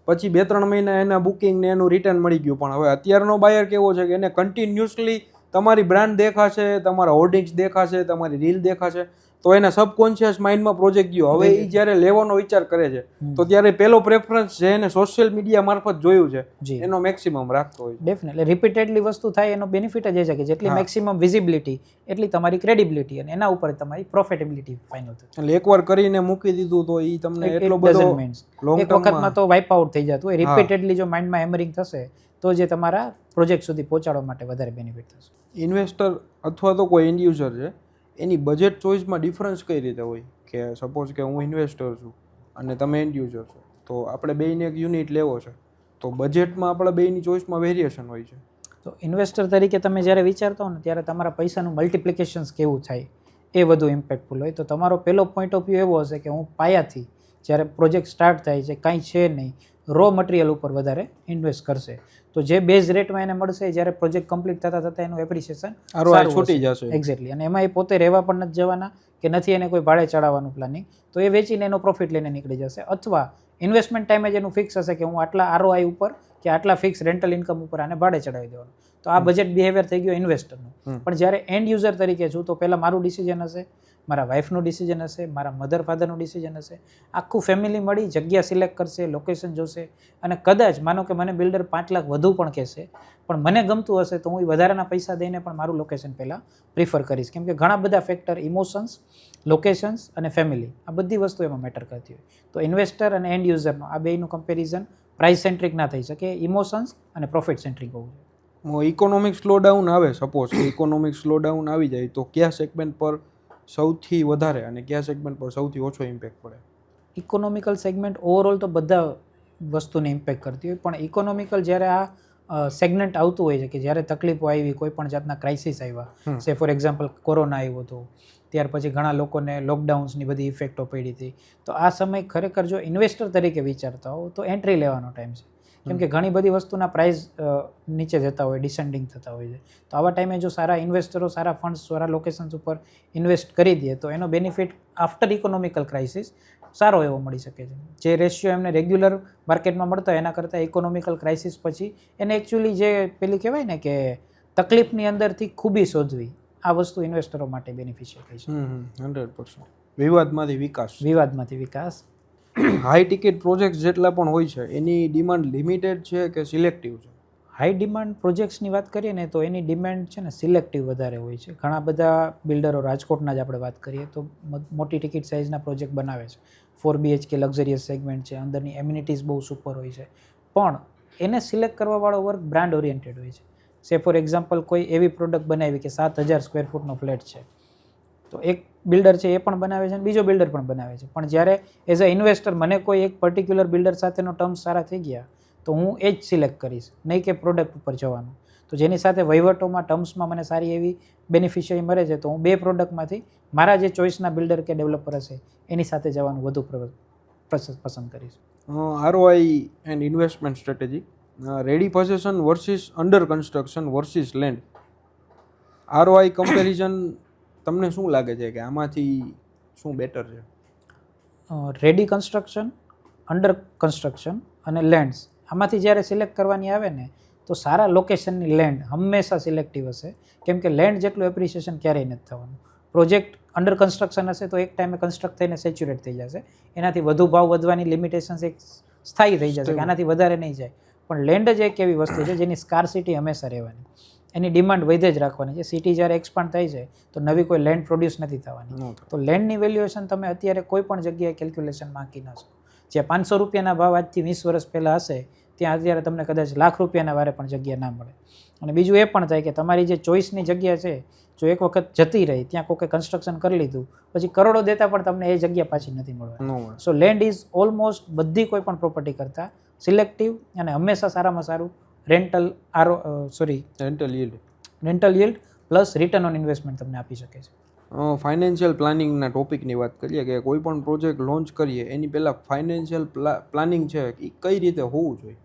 પછી 2-3 મહિના એના બુકિંગ ને એનું રિટર્ન મળી ગયું. પણ હવે અત્યારનો બાયર કેવો છે કે એને કન્ટિન્યુઅસલી તમારી બ્રાન્ડ દેખાશે, તમારા હોર્ડિંગ્સ દેખાશે, તમારી રીલ દેખાશે, તો એના સબકોન્શિયસ માઇન્ડમાં પ્રોજેક્ટ ગયો. હવે એ જ્યારે લેવાનો વિચાર કરે છે તો ત્યારે પહેલો પ્રેફરન્સ જે એને સોશિયલ મીડિયા મારફત જોયું છે એનો મેક્સિમમ રાખતો હોય. ડેફિનેટલી રિપીટેડલી વસ્તુ થાય એનો બેનિફિટ જ એ છે કે જેટલી મેક્સિમમ વિઝિબિલિટી એટલી તમારી ક્રેડિબિલિટી અને એના ઉપર તમારી પ્રોફિટેબિલિટી ફાઇનલ થશે. એટલે એકવાર કરીને મૂકી દીધું તો એ તમને એટલો બધો લોંગ એક વખતમાં તો વાઇપ આઉટ થઈ જતું હોય. રિપીટેડલી જો માઇન્ડમાં હેમરિંગ થશે તો જે તમારા પ્રોજેક્ટ સુધી પહોંચાડવા માટે વધારે બેનિફિટ થશે. ઇન્વેસ્ટર અથવા તો કોઈ એન્ડ યુઝર છે એની બજેટ ચોઇસમાં ડિફરન્સ કઈ રીતે હોય? કે સપોઝ કે હું ઇન્વેસ્ટર છું અને તમે એન્ડ યુઝર છો, તો આપણે બેયને એક યુનિટ લેવો છે, તો બજેટમાં આપણા બેયની ચોઇસમાં વેરિએશન હોય છે. તો ઇન્વેસ્ટર તરીકે તમે જ્યારે વિચારતા હો ને ત્યારે તમારા પૈસાનું મલ્ટિપ્લિકેશન્સ કેવું થાય એ વધુ ઇમ્પેક્ટફુલ હોય. તો તમારો પહેલો પોઈન્ટ ઓફ વ્યૂ એવો હશે કે હું પાયાથી જ્યારે પ્રોજેક્ટ સ્ટાર્ટ થાય છે, કાંઈ છે નહીં, રો મટીરિયલ ઉપર વધારે ઇન્વેસ્ટ કરશે. તો જે બેઝ રેટમાં એને મળશે જ્યારે પ્રોજેક્ટ કમ્પ્લીટ થતાં એનું એપ્રિસિએશન છૂટી જશે. એક્ઝેક્ટલી. અને એમાં એ પોતે રહેવા પણ નથી જવાના કે નથી એને કોઈ ભાડે ચડાવવાનું પ્લાનિંગ, તો એ વેચીને એનો પ્રોફિટ લઈને નીકળી જશે. અથવા ઇન્વેસ્ટમેન્ટ ટાઈમે જ એનું ફિક્સ હશે કે હું આટલા ROI ઉપર કે આટલા ફિક્સ રેન્ટલ ઇન્કમ ઉપર આને ભાડે ચડાવી દેવાનું. તો આ બજેટ બિહેવિયર થઈ ગયો ઇન્વેસ્ટરનું. પણ જ્યારે એન્ડ યુઝર તરીકે છું તો પહેલાં મારું ડિસિઝન હશે, મારા વાઈફનું ડિસિઝન હશે, મારા મધર ફાધરનું ડિસિઝન હશે. આખું ફેમિલી મળી જગ્યા સિલેક્ટ કરશે, લોકેશન જોશે અને કદાચ માનો કે મને બિલ્ડર 5 લાખ વધુ પણ કહેશે, પણ મને ગમતું હશે તો હું વધારાના પૈસા દઈને પણ મારું લોકેશન પહેલાં પ્રિફર કરીશ. કેમ કે ઘણા બધા ફેક્ટર, ઇમોશન્સ, લોકેશન્સ અને ફેમિલી, આ બધી વસ્તુ એમાં મેટર કરતી હોય. તો ઇન્વેસ્ટર અને એન્ડ યુઝરનો આ બેયનું કમ્પેરિઝન પ્રાઇસ સેન્ટ્રિક ના થઈ શકે, ઇમોશન્સ અને પ્રોફિટ સેન્ટ્રિક હોવું જોઈએ. ઇકોનોમિક સ્લોડાઉન આવે, સપોઝ ઇકોનોમિક સ્લોડાઉન આવી જાય તો કયા સેગમેન્ટ પર સૌથી વધારે અને કયા સેગમેન્ટ પર સૌથી ઓછો ઇમ્પેક્ટ પડે? ઇકોનોમિકલ સેગમેન્ટ ઓવરઓલ તો બધા વસ્તુને ઇમ્પેક્ટ કરતી હોય, પણ ઇકોનોમિકલ જ્યારે આ સેગમેન્ટ આવતું હોય છે કે જ્યારે તકલીફો આવી, કોઈ પણ જાતના ક્રાઇસિસ આવ્યા, સે ફોર એક્ઝામ્પલ કોરોના આવ્યો હતો, ત્યાર પછી ઘણા લોકોને લોકડાઉન્સની બધી ઇફેક્ટો પડી હતી, તો આ સમય ખરેખર જો ઇન્વેસ્ટર તરીકે વિચારતા હો તો એન્ટ્રી લેવાનો ટાઈમ છે. કેમ કે ઘણી બધી વસ્તુના પ્રાઇસ નીચે જતા હોય, ડિસેન્ડિંગ થતા હોય છે. તો આવા ટાઈમે જો સારા ઇન્વેસ્ટરો સારા ફંડ્સ સારા લોકેશન્સ ઉપર ઇન્વેસ્ટ કરી દે તો એનો બેનિફિટ આફ્ટર ઇકોનોમિકલ ક્રાઇસિસ સારો એવો મળી શકે છે. જે રેશિયો એમને રેગ્યુલર માર્કેટમાં મળતા હોય એના કરતાં ઇકોનોમિકલ ક્રાઇસિસ પછી એને એકચ્યુઅલી જે પેલી કહેવાય ને કે તકલીફની અંદરથી ખૂબી શોધવી, આ વસ્તુ ઇન્વેસ્ટરો માટે બેનિફિશિયલ થઈ છે. 100%. વિવાદમાંથી વિકાસ. હાઈ ટિકિટ પ્રોજેક્ટ જેટલા પણ હોય છે એની ડિમાન્ડ લિમિટેડ છે કે સિલેક્ટિવ છે? હાઈ ડિમાન્ડ પ્રોજેક્ટ્સની વાત કરીએ ને તો એની ડિમાન્ડ છે ને સિલેક્ટિવ વધારે હોય છે. ઘણા બધા બિલ્ડરો, રાજકોટના જ આપણે વાત કરીએ તો મોટી ટિકિટ સાઇઝના પ્રોજેક્ટ બનાવે છે. 4 BHK લક્ઝરિયસ સેગમેન્ટ છે, અંદરની એમ્યુનિટીઝ બહુ સુપર હોય છે, પણ એને સિલેક્ટ કરવાવાળો વર્ક બ્રાન્ડ ઓરિએન્ટેડ હોય છે. સે ફોર એક્ઝામ્પલ કોઈ એવી પ્રોડક્ટ બનાવી કે 7000 સ્ક્વેર ફૂટનો ફ્લેટ છે, તો એક બિલ્ડર છે એ પણ બનાવે છે અને બીજો બિલ્ડર પણ બનાવે છે, પણ જ્યારે એઝ અ ઇન્વેસ્ટર મને કોઈ એક પર્ટિક્યુલર બિલ્ડર સાથેનો ટર્મ્સ સારા થઈ ગયા તો હું એ જ સિલેક્ટ કરીશ, નહીં કે પ્રોડક્ટ ઉપર જવાનું. તો જેની સાથે વહીવટોમાં ટર્મ્સમાં મને સારી એવી બેનિફિશિયરી મળે છે તો હું બે પ્રોડક્ટમાંથી મારા જે ચોઇસના બિલ્ડર કે ડેવલપર હશે એની સાથે જવાનું વધુ પસંદ કરીશ. ROI and investment strategy, ready possession versus under construction versus land, ROI comparison તમને શું લાગે છે કે આમાંથી શું બેટર છે? રેડી કન્સ્ટ્રક્શન, અંડર કન્સ્ટ્રક્શન અને લેન્ડ્સ, આમાંથી જ્યારે સિલેક્ટ કરવાની આવે ને તો સારા લોકેશનની લેન્ડ હંમેશા સિલેક્ટિવ હશે. કેમ કે લેન્ડ જેટલું એપ્રિસિએશન ક્યારેય નથી થવાનું. પ્રોજેક્ટ અંડર કન્સ્ટ્રક્શન હશે તો એક ટાઈમે કન્સ્ટ્રક્ટ થઈને સેચ્યુરેટ થઈ જશે, એનાથી વધુ ભાવ વધવાની લિમિટેશન્સ એક સ્થાયી થઈ જશે કે આનાથી વધારે નહીં જાય. પણ લેન્ડ જ એક એવી વસ્તુ છે જેની સ્કાર્સિટી હંમેશા રહેવાની, એની ડિમાન્ડ વધે જ રાખવાની છે. સિટી જ્યારે એક્સપાન્ડ થાય છે તો નવી કોઈ લેન્ડ પ્રોડ્યુસ નથી થવાની. તો લેન્ડની વેલ્યુએશન તમે અત્યારે કોઈ પણ જગ્યાએ કેલ્ક્યુલેશન માંકી ન શકો. જે 500 રૂપિયાના ભાવ આજથી 20 વર્ષ પહેલાં હશે ત્યાં અત્યારે તમને કદાચ લાખ રૂપિયાના વારે પણ જગ્યા ના મળે. અને બીજું એ પણ થાય કે તમારી જે ચોઇસની જગ્યા છે જો એક વખત જતી રહી, ત્યાં કોઈ કન્સ્ટ્રક્શન કરી લીધું પછી કરોડો દેતા પણ તમને એ જગ્યા પાછી નથી મળવાની. સો લેન્ડ ઇઝ ઓલમોસ્ટ બધી કોઈ પણ પ્રોપર્ટી કરતાં સિલેક્ટિવ અને હંમેશા સારામાં સારું rental yield plus return on investment તમને આપી શકે છે. ફાઇનાન્શિયલ પ્લાનિંગના ટોપિકની વાત કરીએ કે કોઈ પણ પ્રોજેક્ટ લોન્ચ કરીએ એની પહેલાં ફાઇનાન્શિયલ પ્લાનિંગ છે એ કઈ રીતે હોવું જોઈએ?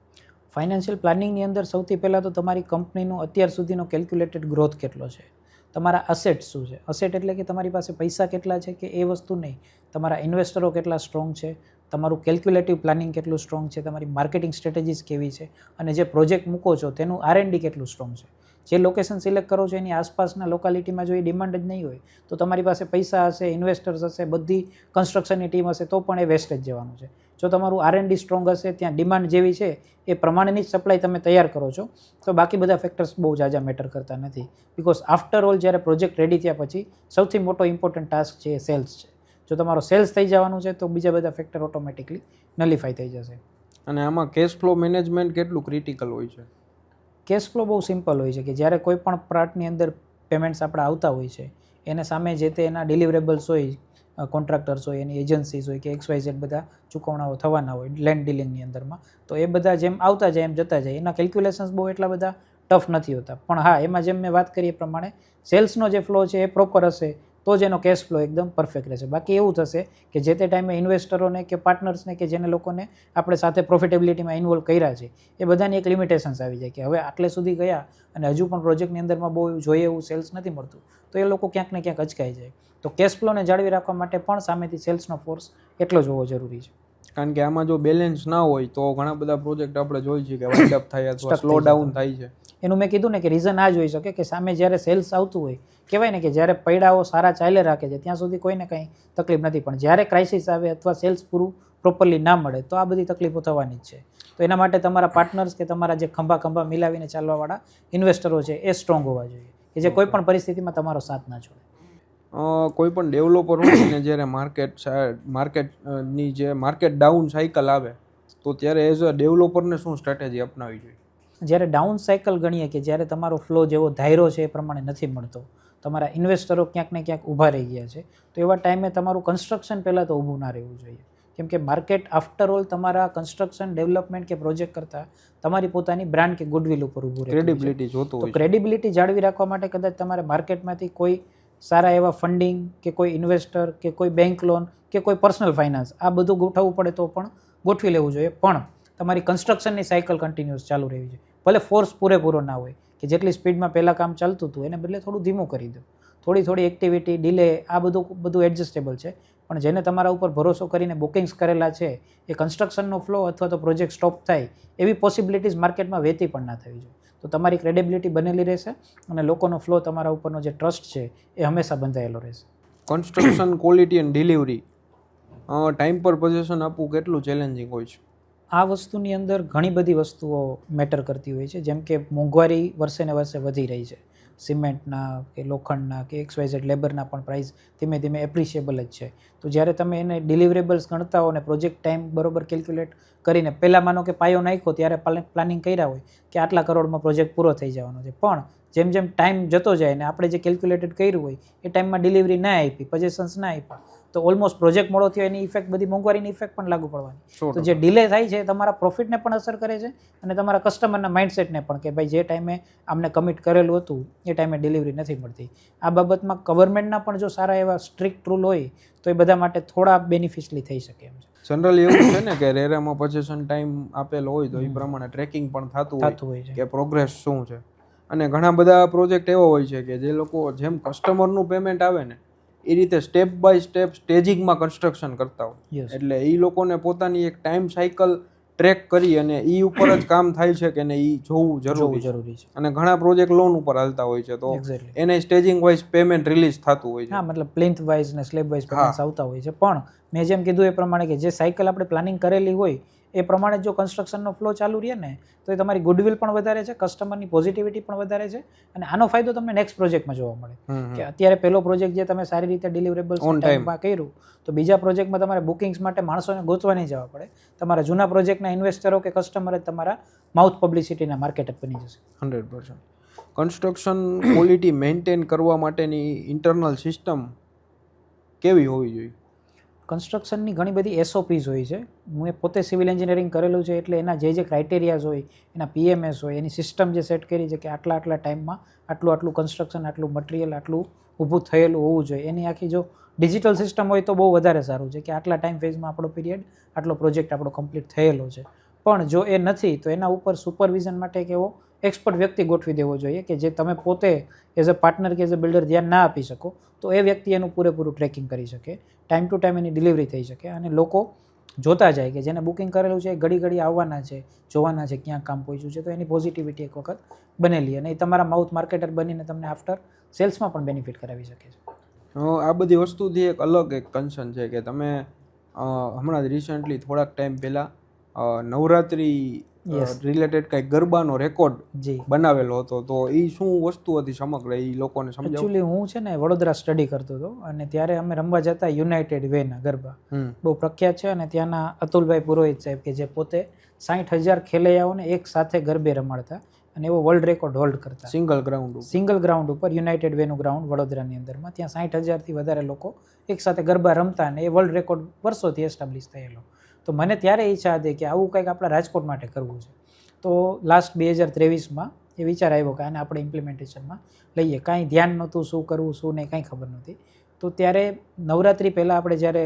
ફાઇનાન્શિયલ પ્લાનિંગની અંદર સૌથી પહેલાં તો તમારી કંપનીનો અત્યાર સુધીનો કેલ્ક્યુલેટેડ ગ્રોથ કેટલો છે, તમારા અસેટ શું છે. અસેટ એટલે કે તમારી પાસે પૈસા કેટલા છે કે એ વસ્તુ નહીં, તમારા ઇન્વેસ્ટરો કેટલા સ્ટ્રોંગ છે, તમારું કેલ્ક્યુલેટિવ પ્લાનિંગ કેટલું સ્ટ્રોંગ છે, તમારી માર્કેટિંગ સ્ટ્રેટેજીસ કેવી છે, અને જે પ્રોજેક્ટ મૂકો છો તેનું R&D કેટલું સ્ટ્રોંગ છે. જે લોકેશન સિલેક્ટ કરો છો એની આસપાસના લોકાલિટીમાં જો એ ડિમાન્ડ જ નહીં હોય તો તમારી પાસે પૈસા હશે, ઇન્વેસ્ટર્સ હશે, બધી કન્સ્ટ્રક્શનની ટીમ હશે તો પણ એ વેસ્ટેજ જવાનું છે. જો તમારું R&D સ્ટ્રોંગ હશે, ત્યાં ડિમાન્ડ જેવી છે એ પ્રમાણેની જ સપ્લાય તમે તૈયાર કરો છો તો બાકી બધા ફેક્ટર્સ બહુ ઝાઝા મેટર કરતા નથી. બિકોઝ આફ્ટર ઓલ જ્યારે પ્રોજેક્ટ રેડી થયા પછી સૌથી મોટો ઇમ્પોર્ટન્ટ ટાસ્ક છે એ સેલ્સ છે. જો તમારો સેલ્સ થઈ જવાનું છે તો બીજા બધા ફેક્ટર ઓટોમેટિકલી નલિફાઈ થઈ જશે. અને આમાં કેશ ફ્લો મેનેજમેન્ટ કેટલું ક્રિટિકલ હોય છે? કેશ ફ્લો બહુ સિમ્પલ હોય છે કે જ્યારે કોઈ પણ પાર્ટની અંદર પેમેન્ટ્સ આપણા આવતા હોય છે એને સામે જે તે એના ડિલિવરેબલ્સ હોય, કોન્ટ્રાક્ટર્સ હોય, એની એજન્સીસ હોય કે XYZ બધા ચૂકવણાઓ થવાના હોય લેન્ડ ડીલિંગની અંદરમાં, તો એ બધા જેમ આવતા જાય એમ જતા જાય, એના કેલ્ક્યુલેશન્સ બહુ એટલા બધા ટફ નથી હોતા. પણ હા, એમાં જેમ મેં વાત કરી એ પ્રમાણે સેલ્સનો જે ફ્લો છે એ પ્રોપર હશે તો જ એનો કેશ ફ્લો એકદમ પરફેક્ટ રહેશે. બાકી એવું થશે કે જે તે ટાઈમે ઇન્વેસ્ટરોને કે પાર્ટનર્સને કે જેને લોકોને આપણે સાથે પ્રોફિટેબિલિટીમાં ઇન્વોલ્વ કર્યા છે એ બધાની એક લિમિટેશન્સ આવી જાય કે હવે આટલે સુધી ગયા અને હજુ પણ પ્રોજેક્ટની અંદરમાં બહુ જોઈએ એવું સેલ્સ નથી મળતું તો એ લોકો ક્યાંક ને ક્યાંક અચકાઈ જાય. તો કેશ ફ્લોને જાળવી રાખવા માટે પણ સામેથી સેલ્સનો ફોર્સ એટલો જ હોવો જરૂરી છે. કારણ કે આમાં જો બેલેન્સ ના હોય તો ઘણા બધા પ્રોજેક્ટ આપણે જોઈ છીએ કે વાઇન્ડ અપ થાય અથવા સ્લો ડાઉન થાય છે. એનું મેં કીધું ને કે રીઝન આ જ હોઈ શકે કે સામે જ્યારે સેલ્સ આવતું હોય, કહેવાય ને કે જ્યારે પૈડાઓ સારા ચાલે રાખે છે ત્યાં સુધી કોઈને કંઈ તકલીફ નથી, પણ જ્યારે ક્રાઇસિસ આવે અથવા સેલ્સ પૂરું પ્રોપરલી ના મળે તો આ બધી તકલીફો થવાની જ છે. તો એના માટે તમારા પાર્ટનર્સ કે તમારા જે ખંભા મિલાવીને ચાલવાવાળા ઇન્વેસ્ટરો છે એ સ્ટ્રોંગ હોવા જોઈએ કે જે કોઈ પણ પરિસ્થિતિમાં તમારો સાથ ના છોડે. કોઈ પણ ડેવલપર હોય ને જ્યારે માર્કેટની જે માર્કેટ ડાઉન સાયકલ આવે તો ત્યારે એઝ અ ડેવલપરને શું સ્ટ્રેટેજી અપનાવવી જોઈએ? જ્યારે ડાઉન સાયકલ ગણીએ કે જ્યારે તમારો ફ્લો જેવો ધાર્યો છે એ પ્રમાણે નથી મળતો, તમારા ઇન્વેસ્ટરો ક્યાંક ને ક્યાંક ઊભા રહી ગયા છે, તો એવા ટાઈમે તમારું કન્સ્ટ્રક્શન પહેલાં તો ઊભું ના રહેવું જોઈએ. કેમ કે માર્કેટ આફ્ટર ઓલ તમારા કન્સ્ટ્રક્શન ડેવલપમેન્ટ કે પ્રોજેક્ટ કરતાં તમારી પોતાની બ્રાન્ડ કે ગુડવિલ ઉપર ઊભું રહે. ક્રેડિબિલિટી જોતું તો હોય. ક્રેડિબિલિટી જાળવી રાખવા માટે કદાચ તમારે માર્કેટમાંથી કોઈ સારા એવા ફંડિંગ કે કોઈ ઇન્વેસ્ટર કે કોઈ બેંક લોન કે કોઈ પર્સનલ ફાઇનાન્સ આ બધું ગોઠવવું પડે તો પણ ગોઠવી લેવું જોઈએ. પણ તમારી કન્સ્ટ્રક્શનની સાયકલ કન્ટિન્યુઅસ ચાલુ રહેવી જોઈએ. ભલે ફોર્સ પૂરેપૂરો ના હોય કે જેટલી સ્પીડમાં પહેલાં કામ ચાલતું હતું એને બદલે થોડું ધીમું કરી દો, થોડી એક્ટિવિટી ડિલે આ બધું એડજસ્ટેબલ છે. પણ જેને તમારા ઉપર ભરોસો કરીને બુકિંગ્સ કરેલા છે એ કન્સ્ટ્રક્શનનો ફ્લો અથવા તો પ્રોજેક્ટ સ્ટોપ થાય એવી પોસિબિલિટીઝ માર્કેટમાં વહેતી પણ ના થવી જોઈએ. તો તમારી ક્રેડિબિલિટી બનેલી રહેશે અને લોકોનો ફ્લો તમારા ઉપરનો જે ટ્રસ્ટ છે એ હંમેશા બંધાયેલો રહેશે. Construction quality and delivery time પર પોઝિશન આપવું કેટલું ચેલેન્જિંગ હોય છે? આ વસ્તુની અંદર ઘણી બધી વસ્તુઓ મેટર કરતી હોય છે. જેમ કે મોંઘવારી વર્ષે ને વર્ષે વધી રહી છે. સિમેન્ટના કે લોખંડના કે XYZ લેબરના પણ પ્રાઇસ ધીમે ધીમે એપ્રિશિએબલ જ છે. તો જ્યારે તમે એને ડિલિવરેબલ્સ ગણતા હો અને પ્રોજેક્ટ ટાઈમ બરોબર કેલ્ક્યુલેટ કરીને પહેલાં માનો કે પાયો નાખ્યો ત્યારે પ્લાનિંગ કર્યા હોય કે આટલા કરોડમાં પ્રોજેક્ટ પૂરો થઈ જવાનો છે, પણ જેમ જેમ ટાઈમ જતો જાય ને આપણે જે કેલ્ક્યુલેટેડ કર્યું હોય એ ટાઈમમાં ડિલિવરી ના આપી, પજેશન્સ ના આપ્યા, તો ઓલમોસ્ટ પ્રોજેક્ટ મોડો થયો એની ઇફેક્ટ બધી મોંઘવારીની ઇફેક્ટ પણ લાગુ પડવાની. તો જે ડિલે થાય છે તમારા પ્રોફિટને પણ અસર કરે છે અને તમારા કસ્ટમરના માઇન્ડસેટને પણ કે ભાઈ જે ટાઈમે આમને કમિટ કરેલું હતું એ ટાઈમે ડિલિવરી નથી મળતી. આ બાબતમાં ગવર્મેન્ટના પણ જો સારા એવા સ્ટ્રિક્ટ રૂલ હોય તો એ બધા માટે થોડા બેનિફિશિયલી થઈ શકે એમ છે. જનરલી એવું છે ને કે રેરામાં પોઝિશન ટાઈમ આપેલો હોય તો એ પ્રમાણે ટ્રેકિંગ પણ થતું હોય છે કે પ્રોગ્રેસ શું છે. અને ઘણા બધા પ્રોજેક્ટ એવો હોય છે કે જે લોકો જેમ કસ્ટમરનું પેમેન્ટ આવે ને એ રીતે સ્ટેપ બાય સ્ટેપ સ્ટેજિંગમાં કન્સ્ટ્રક્શન કરતા હોય. એટલે એ લોકોને પોતાની એક ટાઈમ સાયકલ ટ્રેક કરી અને એ ઉપર જ કામ થાય છે કે ને એ જોવું જરૂરી છે. અને ઘણા પ્રોજેક્ટ લોન ઉપર હાલતા હોય છે તો એને સ્ટેજિંગ વાઇઝ પેમેન્ટ રિલીઝ થતું હોય છે. હા, મતલબ પ્લિન્થ વાઇઝ ને સ્લેબ વાઇઝ પેમેન્ટ્સ આવતા હોય છે. પણ મેં જેમ કીધું એ પ્રમાણે કે જે સાયકલ આપણે પ્લાનિંગ કરેલી હોય એ પ્રમાણે જો કન્સ્ટ્રક્શનનો ફ્લો ચાલુ રહે ને તો એ તમારી ગુડવિલ પણ વધારે છે, કસ્ટમરની પોઝિટિવિટી પણ વધારે છે અને આનો ફાયદો તમને નેક્સ્ટ પ્રોજેક્ટમાં જોવા મળે. કે અત્યારે પહેલો પ્રોજેક્ટ જે તમે સારી રીતે ડિલિવરેબલ્સ ટાઈમમાં કર્યું તો બીજા પ્રોજેક્ટમાં તમારે બુકિંગ્સ માટે માણસોને ગોતવા નહીં જવા પડે. તમારા જૂના પ્રોજેક્ટના ઇન્વેસ્ટરો કે કસ્ટમર જ તમારા માઉથ પબ્લિસિટીના માર્કેટર બની જશે. 100%. કન્સ્ટ્રક્શન ક્વોલિટી મેન્ટેન કરવા માટેની ઇન્ટરનલ સિસ્ટમ કેવી હોવી જોઈએ? કન્સ્ટ્રક્શનની ઘણી બધી SOPs હોય છે. હું એ પોતે સિવિલ એન્જિનિયરિંગ કરેલું છે એટલે એના જે ક્રાઇટેરિયાઝ હોય, એના PMS હોય, એની સિસ્ટમ જે સેટ કરી છે કે આટલા ટાઈમમાં આટલું કન્સ્ટ્રક્શન, આટલું મટીરિયલ, આટલું ઊભું થયેલું હોવું જોઈએ. એની આખી જો ડિજિટલ સિસ્ટમ હોય તો બહુ વધારે સારું છે કે આટલા ટાઈમ ફેઝમાં આપણો પીરિયડ, આટલો પ્રોજેક્ટ આપણો કમ્પ્લીટ થયેલો છે. પણ જો એ નથી તો એના ઉપર સુપરવિઝન માટે એક એવો એક્સપર્ટ વ્યક્તિ ગોઠવી દેવો જોઈએ કે જે તમે પોતે એઝ અ પાર્ટનર કે એઝ અ બિલ્ડર ધ્યાન ના આપી શકો તો એ વ્યક્તિ એનું પૂરેપૂરું ટ્રેકિંગ કરી શકે, time to time any delivery થઈ શકે અને લોકો જોતા જાય કે જેને બુકિંગ કરેલું છે એ ઘડી આવવાના છે, જોવાના છે ક્યાં કામ પહોંચ્યું છે, તો એની પોઝિટિવિટી એક વખત બનેલી અને એ તમારા માઉથ માર્કેટર બનીને તમને આફ્ટર સેલ્સમાં પણ બેનિફિટ કરાવી શકે છે. આ બધી વસ્તુથી એક અલગ એક કન્સર્ન છે કે તમે હમણાં જ રિસેન્ટલી થોડાક ટાઈમ પહેલાં નવરાત્રી રિલેટેડ કંઈક ગરબાનો રેકોર્ડ બનાવેલો હતો, તો એ શું વસ્તુ હતી સમગ્ર એ લોકોને સમજાવો. એકચ્યુઅલી હું છે ને વડોદરા સ્ટડી કરતો હતો અને ત્યારે અમે રમવા જતા યુનાઇટેડ વેના ગરબા બહુ પ્રખ્યાત છે અને ત્યાંના અતુલભાઈ પુરોહિત સાહેબ કે જે પોતે 60,000 ખેલૈયાઓને એક સાથે ગરબે રમાડતા અને એવો વર્લ્ડ રેકોર્ડ હોલ્ડ કરતા સિંગલ ગ્રાઉન્ડ ઉપર યુનાઇટેડ વેનું ગ્રાઉન્ડ વડોદરાની અંદરમાં. ત્યાં 60,000થી વધારે લોકો એક સાથે ગરબા રમતા અને એ વર્લ્ડ રેકોર્ડ વર્ષોથી એસ્ટાબ્લિશ થયેલો. તો મને ત્યારે ઈચ્છા હતી કે આવું કંઈક આપણા રાજકોટ માટે કરવું છે. તો લાસ્ટ 2023માં એ વિચાર આવ્યો કે આને આપણે ઇમ્પ્લિમેન્ટેશનમાં લઈએ. કાંઈ ધ્યાન નહોતું શું કરવું શું નહીં, કાંઈ ખબર નહોતી. તો ત્યારે નવરાત્રિ પહેલાં આપણે જ્યારે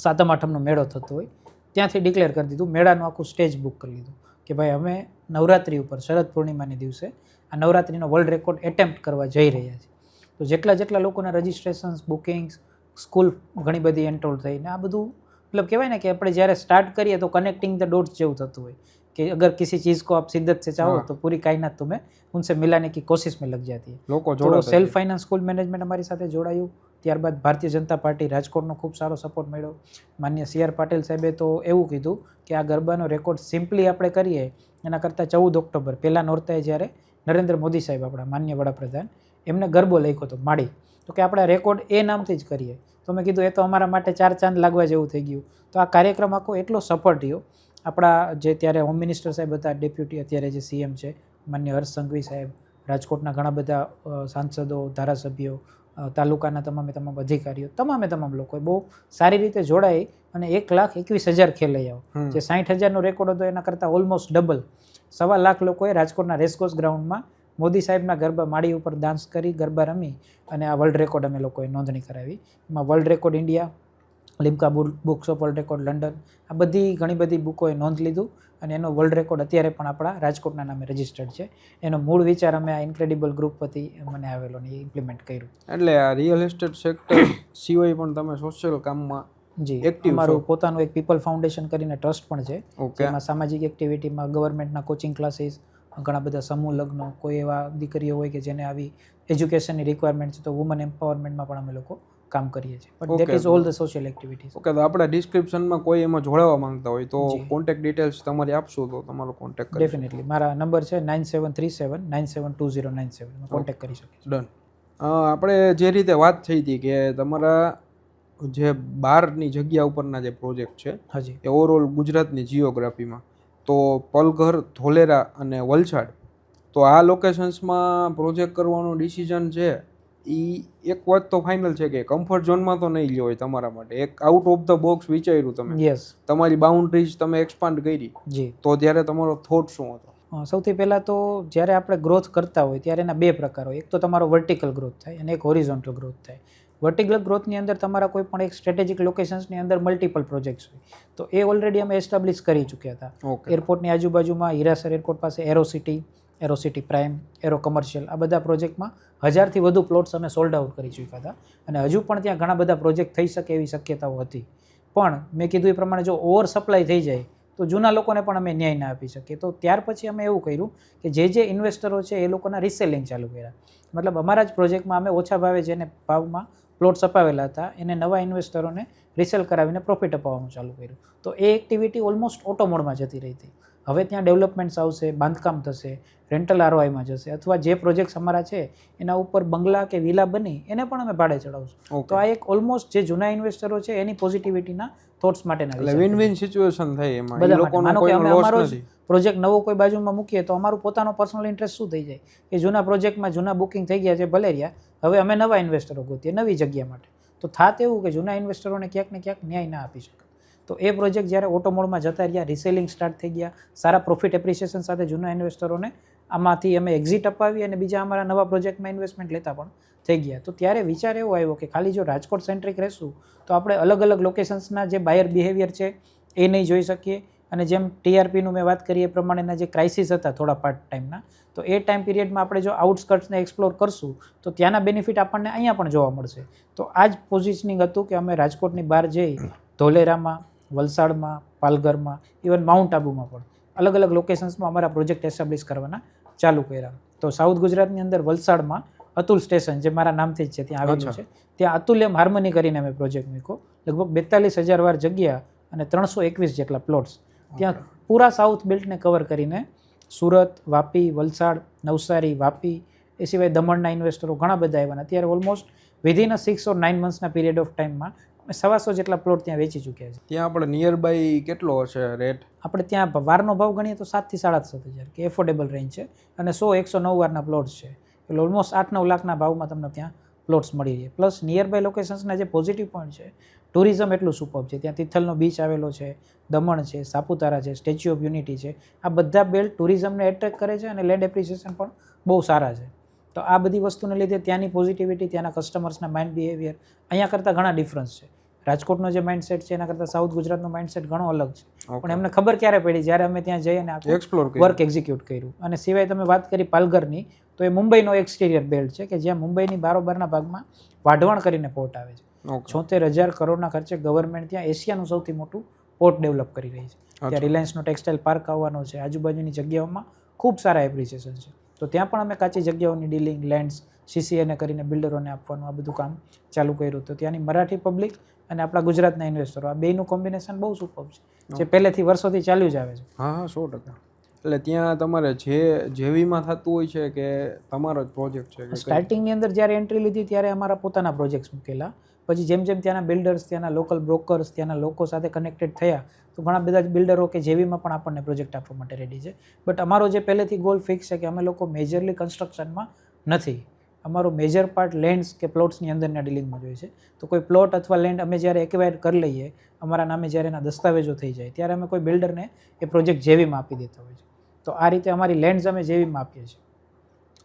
સાતમ આઠમનો મેળો થતો હોય ત્યાંથી ડિક્લેર કરી દીધું, મેળાનું આખું સ્ટેજ બુક કરી લીધું કે ભાઈ અમે નવરાત્રિ ઉપર શરદ પૂર્ણિમાની દિવસે આ નવરાત્રિનો વર્લ્ડ રેકોર્ડ એટેમ્પ્ટ કરવા જઈ રહ્યા છીએ. તો જેટલા લોકોના રજિસ્ટ્રેશન્સ, બુકિંગ્સ, સ્કૂલ ઘણી બધી એન્રોલ થઈને આ બધું મતલબ કહેવાય ને કે આપણે જ્યારે સ્ટાર્ટ કરીએ તો કનેક્ટિંગ ધ ડોટ્સ જેવું થતું હોય कि अगर किसी चीज़ को आप शिद्दत से चाहो तो पूरी कायनात तुम्हें उनसे मिलाने की कोशिश में लग जाती है. तो सेल्फ फाइनेंस स्कूल मैनेजमेंट हमारी સાથે જોડાયું. ત્યારબાદ ભારતીય જનતા પાર્ટી રાજકોટનો ખૂબ સારો સપોર્ટ મળ્યો. માન્ય CR પાટીલ સાહેબે તો એવું કીધું કે આ ગરબાનો રેકોર્ડ સિમ્પલી આપણે કરીએ એના કરતાં 14 ઓક્ટોબર પહેલા નોરતાએ જ્યારે નરેન્દ્ર મોદી સાહેબ આપણા માન્ય વડાપ્રધાન એમને ગરબો લખ્યો હતો માડી, તો કે આપણે રેકોર્ડ એ નામથી જ કરીએ. તો મેં કીધું એ તો અમારા માટે 4 ચાંદ લાગવા જેવું થઈ ગયું. તો આ કાર્યક્રમ આખો એટલો સફળ થયો આપણા જે ત્યારે હોમ મિનિસ્ટર સાહેબ હતા, ડેપ્યુટી અત્યારે જે સીએમ છે માન્ય હર્ષ સંઘવી સાહેબ, રાજકોટના ઘણા બધા સાંસદો, ધારાસભ્યો, તાલુકાના તમામ અધિકારીઓ, તમામ લોકોએ બહુ સારી રીતે જોડાઈ અને 1,21,000 ખેલૈયાઓ, જે 60,000નો રેકોર્ડ હતો એના કરતાં ઓલમોસ્ટ ડબલ 1.25 લાખ લોકોએ રાજકોટના રેસકોર્સ ગ્રાઉન્ડમાં મોદી સાહેબના ગરબા માળી ઉપર ડાન્સ કરી, ગરબા રમી અને આ વર્લ્ડ રેકોર્ડ અમે લોકોએ નોંધણી કરાવી. એમાં world record India, Limca books of world record London, આ ઘણી બધી બુકોએ નોંધ લીધું અને એનો વર્લ્ડ રેકોર્ડ અત્યારે પણ આપણા રાજકોટના નામે રજિસ્ટર્ડ છે. એનો મૂળ વિચાર અમે આ ઇન્ક્રેડિબલ ગ્રુપ વતી મને આવેલો ને ઇમ્પ્લિમેન્ટ કર્યું. એટલે આ રિયલ એસ્ટેટ સેક્ટર સિવાય પણ તમે સોશિયલ કામમાં જી એક્ટિવ, અમારું પોતાનું એક પીપલ ફાઉન્ડેશન કરીને ટ્રસ્ટ પણ છે, જેમાં સામાજિક એક્ટિવિટીમાં ગવર્મેન્ટના કોચિંગ ક્લાસીસ, ઘણા બધા સમૂહ લગ્નો, કોઈ એવા દીકરીઓ હોય કે જેને આવી એજ્યુકેશનની રિક્વાયરમેન્ટ છે તો વુમન એમ્પાવરમેન્ટમાં પણ અમે લોકો કામ કરીએ છીએ. But that is all the social activities. Okay, તો આપણા ડિસ્ક્રિપ્શનમાં કોઈ એમાં જોડાવા માંગતા હોય તો કોન્ટેક્ટ ડિટેલ્સ તમારી આપશો તો તમારો કોન્ટેક્ટ કરી. ડેફિનેટલી મારા નંબર છે 9737972097. કોન્ટેક્ટ કરી શકીશ. ડન. આપણે જે રીતે વાત થઈ હતી કે તમારા જે બહારની જગ્યા ઉપરના જે પ્રોજેક્ટ છે હાજી, એ ઓવરઓલ ગુજરાતની જીઓગ્રાફીમાં તો પલઘર, ધોલેરા અને વલસાડ, તો આ લોકેશન્સમાં પ્રોજેક્ટ કરવાનો ડિસિઝન છે એ એક વાત તો ફાઇનલ છે કે કમ્ફર્ટ ઝોનમાં તો નહીં લ્યો હોય તમારા માટે, એક આઉટ ઓફ ધ બોક્સ વિચાર્યું તમે. યસ, તમારી બાઉન્ડ્રીઝ તમે એક્સપાન્ડ કરી. જી, તો ત્યારે તમારો થોટ શું હતો? સૌથી પહેલાં તો જ્યારે આપણે ગ્રોથ કરતા હોય ત્યારે એના બે પ્રકાર હોય. એક તો તમારો વર્ટિકલ ગ્રોથ થાય અને એક હોરિઝોન્ટલ ગ્રોથ થાય. વર્ટિકલ ગ્રોથની અંદર તમારા કોઈ પણ એક સ્ટ્રેટેજિક લોકેશન્સની અંદર મલ્ટિપલ પ્રોજેક્ટ્સ હોય તો એ ઓલરેડી અમે એસ્ટાબ્લિશ કરી ચૂક્યા હતા. એરપોર્ટની આજુબાજુમાં હીરાસર એરપોર્ટ પાસે arrow city prime, arrow commercial, આ બધા પ્રોજેક્ટમાં 1000થી વધુ પ્લોટ્સ અમે સોલ્ડ આઉટ કરી ચૂક્યા હતા અને હજુ પણ ત્યાં ઘણા બધા પ્રોજેક્ટ થઈ શકે એવી શક્યતાઓ હતી. પણ મેં કીધું એ પ્રમાણે જો ઓવર સપ્લાય થઈ જાય તો જૂના લોકોને પણ અમે ન્યાય ના આપી શકીએ. તો ત્યાર પછી અમે એવું કર્યું કે જે ઇન્વેસ્ટરો છે એ લોકોના રિસેલિંગ ચાલુ કર્યા. મતલબ અમારા જ પ્રોજેક્ટમાં અમે ઓછા ભાવે જેને ભાવમાં પ્લોટ્સ અપાવેલા હતા એને નવા ઇન્વેસ્ટરોને રિસેલ કરાવીને પ્રોફિટ અપાવવાનું ચાલુ કર્યું. તો એ એક્ટિવિટી ઓલમોસ્ટ ઓટો મોડમાં જતી રહી હતી. હવે ત્યાં ડેવલપમેન્ટ્સ આવશે, બાંધકામ થશે, રેન્ટલ આરઓઆઈમાં જશે, અથવા જે પ્રોજેક્ટ્સ અમારા છે એના ઉપર બંગલા કે વિલા બની એને પણ અમે ભાડે ચડાવશું. તો આ એક ઓલમોસ્ટ જે જૂના ઇન્વેસ્ટરો છે એની પોઝિટિવિટીના થોટ્સ માટેના વિન વિન સિચ્યુએશન થઈ એમાં. બધા માનો કે અમે અમારો પ્રોજેક્ટ નવો કોઈ બાજુમાં મૂકીએ તો અમારું પોતાનો પર્સનલ ઇન્ટરેસ્ટ શું થઈ જાય કે જૂના પ્રોજેક્ટમાં જૂના બુકિંગ થઈ ગયા છે ભલે રહ્યા, હવે અમે નવા ઇન્વેસ્ટરો ગોતીએ નવી જગ્યા માટે. તો થાત એવું કે જૂના ઇન્વેસ્ટરોને ક્યાંક ને ક્યાંક ન્યાય ના આપી શકે. તો એ પ્રોજેક્ટ જ્યારે ઓટો મોડમાં જતા રહ્યા, રિસેલિંગ સ્ટાર્ટ થઈ ગયા, સારા પ્રોફિટ એપ્રિસિએશન સાથે જૂના ઇન્વેસ્ટરોને આમાંથી અમે એક્ઝિટ અપાવી અને બીજા અમારા નવા પ્રોજેક્ટમાં ઇન્વેસ્ટમેન્ટ લેતા પણ થઈ ગયા. તો ત્યારે વિચાર એવો આવ્યો કે ખાલી જો રાજકોટ સેન્ટ્રિક રહેશું તો આપણે અલગ અલગ લોકેશન્સના જે બાયર બિહેવિયર છે એ નહીં જોઈ શકીએ અને જેમ ટીઆરપીનું મેં વાત કરી એ પ્રમાણેના જે ક્રાઇસિસ હતા થોડા પાર્ટ ટાઈમના, તો એ ટાઈમ પીરિયડમાં આપણે જો આઉટસ્કર્ટ્સને એક્સપ્લોર કરશું તો ત્યાંના બેનિફિટ આપણને અહીંયા પણ જોવા મળશે. તો આ જ પોઝિશનિંગ હતું કે અમે રાજકોટની બહાર જઈ ધોલેરામાં, વલસાડમાં, પાલઘરમાં, ઇવન માઉન્ટ આબુમાં પણ અલગ અલગ લોકેશન્સમાં અમારા પ્રોજેક્ટ એસ્ટાબ્લિશ કરવાના ચાલુ કર્યા. તો સાઉથ ગુજરાતની અંદર વલસાડમાં અતુલ સ્ટેશન જે મારા નામથી જ છે ત્યાં આવેલું છે, ત્યાં અતુલ્યમ હાર્મની કરીને અમે પ્રોજેક્ટ મૂક્યો. લગભગ 42,000 વાર જગ્યા અને 321 જેટલા પ્લોટ્સ ત્યાં પૂરા સાઉથ બેલ્ટને કવર કરીને સુરત, વાપી, વલસાડ, નવસારી, વાપી, એ સિવાય દમણના ઇન્વેસ્ટરો ઘણા બધા આવ્યા. અત્યારે ઓલમોસ્ટ વિધિન 6 or 9 મંથ્સના પીરિયડ ઓફ ટાઈમમાં અમે 125 જેટલા પ્લોટ ત્યાં વેચી ચૂક્યા છે. ત્યાં આપણે નિયર બાય કેટલો હશે રેટ? આપણે ત્યાં વારનો ભાવ ગણીએ તો 7,000 થી 7,500 કે એફોર્ડેબલ રેન્જ છે અને 100-109 વારના પ્લોટ્સ છે એટલે ઓલમોસ્ટ 8-9 લાખના ભાવમાં તમને ત્યાં પ્લોટ્સ મળી રહે. પ્લસ નિયર બાય લોકેશન્સના જે પોઝિટિવ પોઈન્ટ છે, ટુરિઝમ એટલું સુપર છે. ત્યાં તિથલનો બીચ આવેલો છે, દમણ છે, સાપુતારા છે, સ્ટેચ્યુ ઓફ યુનિટી છે. આ બધા બેલ્ટ ટુરિઝમને એટ્રેક્ટ કરે છે અને લેન્ડ એપ્રિસિએશન પણ બહુ સારા છે. તો આ બધી વસ્તુને લીધે ત્યાંની પોઝિટિવિટી, ત્યાંના કસ્ટમર્સના માઇન્ડ બિહેવિયર અહીંયા કરતાં ઘણા ડિફરન્સ છે. રાજકોટનો જે માઇન્ડસેટ છે એના કરતાં સાઉથ ગુજરાતનો માઇન્ડસેટ ઘણો અલગ છે. પણ એમને ખબર ક્યારે પડી જ્યારે અમે ત્યાં જઈએ અને આખું વર્ક એક્ઝિક્યુટ કર્યું. અને સિવાય તમે વાત કરી પાલઘરની, તો એ મુંબઈનો એક્સટિરિયર બેલ્ટ છે કે જ્યાં મુંબઈની બારોબારના ભાગમાં વાઢવણ કરીને પોર્ટ આવે છે. 76,000 કરોડના ખર્ચે ગવર્મેન્ટ ત્યાં એશિયાનું સૌથી મોટું પોર્ટ ડેવલપ કરી રહી છે. ત્યાં રિલાયન્સનો ટેક્સટાઇલ પાર્ક આવવાનો છે. આજુબાજુની જગ્યાઓમાં ખૂબ સારા એપ્રિસિએશન છે. તો ત્યાં પણ અમે કાચી જગ્યાઓની ડીલિંગ, લેન્ડ્સ, સીસીએને કરીને બિલ્ડરોને આપવાનું આ બધું કામ ચાલુ કર્યું. તો ત્યાંની મરાઠી પબ્લિક અને આપણા ગુજરાતના ઇન્વેસ્ટરો, આ બેયનું કોમ્બિનેશન બહુ સુપર છે, જે પહેલેથી વર્ષોથી ચાલ્યું જ આવે છે. હા 100%. એટલે ત્યાં તમારે જેવીમાં થતું હોય છે કે તમારો જ પ્રોજેક્ટ છે? સ્ટાર્ટિંગની અંદર જ્યારે એન્ટ્રી લીધી ત્યારે અમારા પોતાના પ્રોજેક્ટ્સ મૂકેલા પછી જેમ જેમ ત્યાંના બિલ્ડર્સ, ત્યાંના લોકલ બ્રોકર્સ, ત્યાંના લોકો સાથે કનેક્ટેડ થયા તો ઘણા બધા બિલ્ડરો કે જેવીમાં પણ આપણને પ્રોજેક્ટ આપવા માટે રેડી છે. બટ અમારો જે પહેલેથી ગોલ ફિક્સ છે કે અમે લોકો મેજરલી કન્સ્ટ્રક્શનમાં નથી. અમારો મેજર પાર્ટ લેન્ડ્સ કે પ્લોટ્સની અંદરના ડીલિંગમાં જોઈએ છે. તો કોઈ પ્લોટ અથવા લેન્ડ અમે જ્યારે એક્વાયર કરી લઈએ, અમારા નામે જ્યારે એના દસ્તાવેજો થઈ જાય, ત્યારે અમે કોઈ બિલ્ડરને એ પ્રોજેક્ટ જેવીમાં આપી દેતા હોય છે. તો આ રીતે અમારી લેન્ડ્સ અમે જેવીમાં આપીએ છીએ.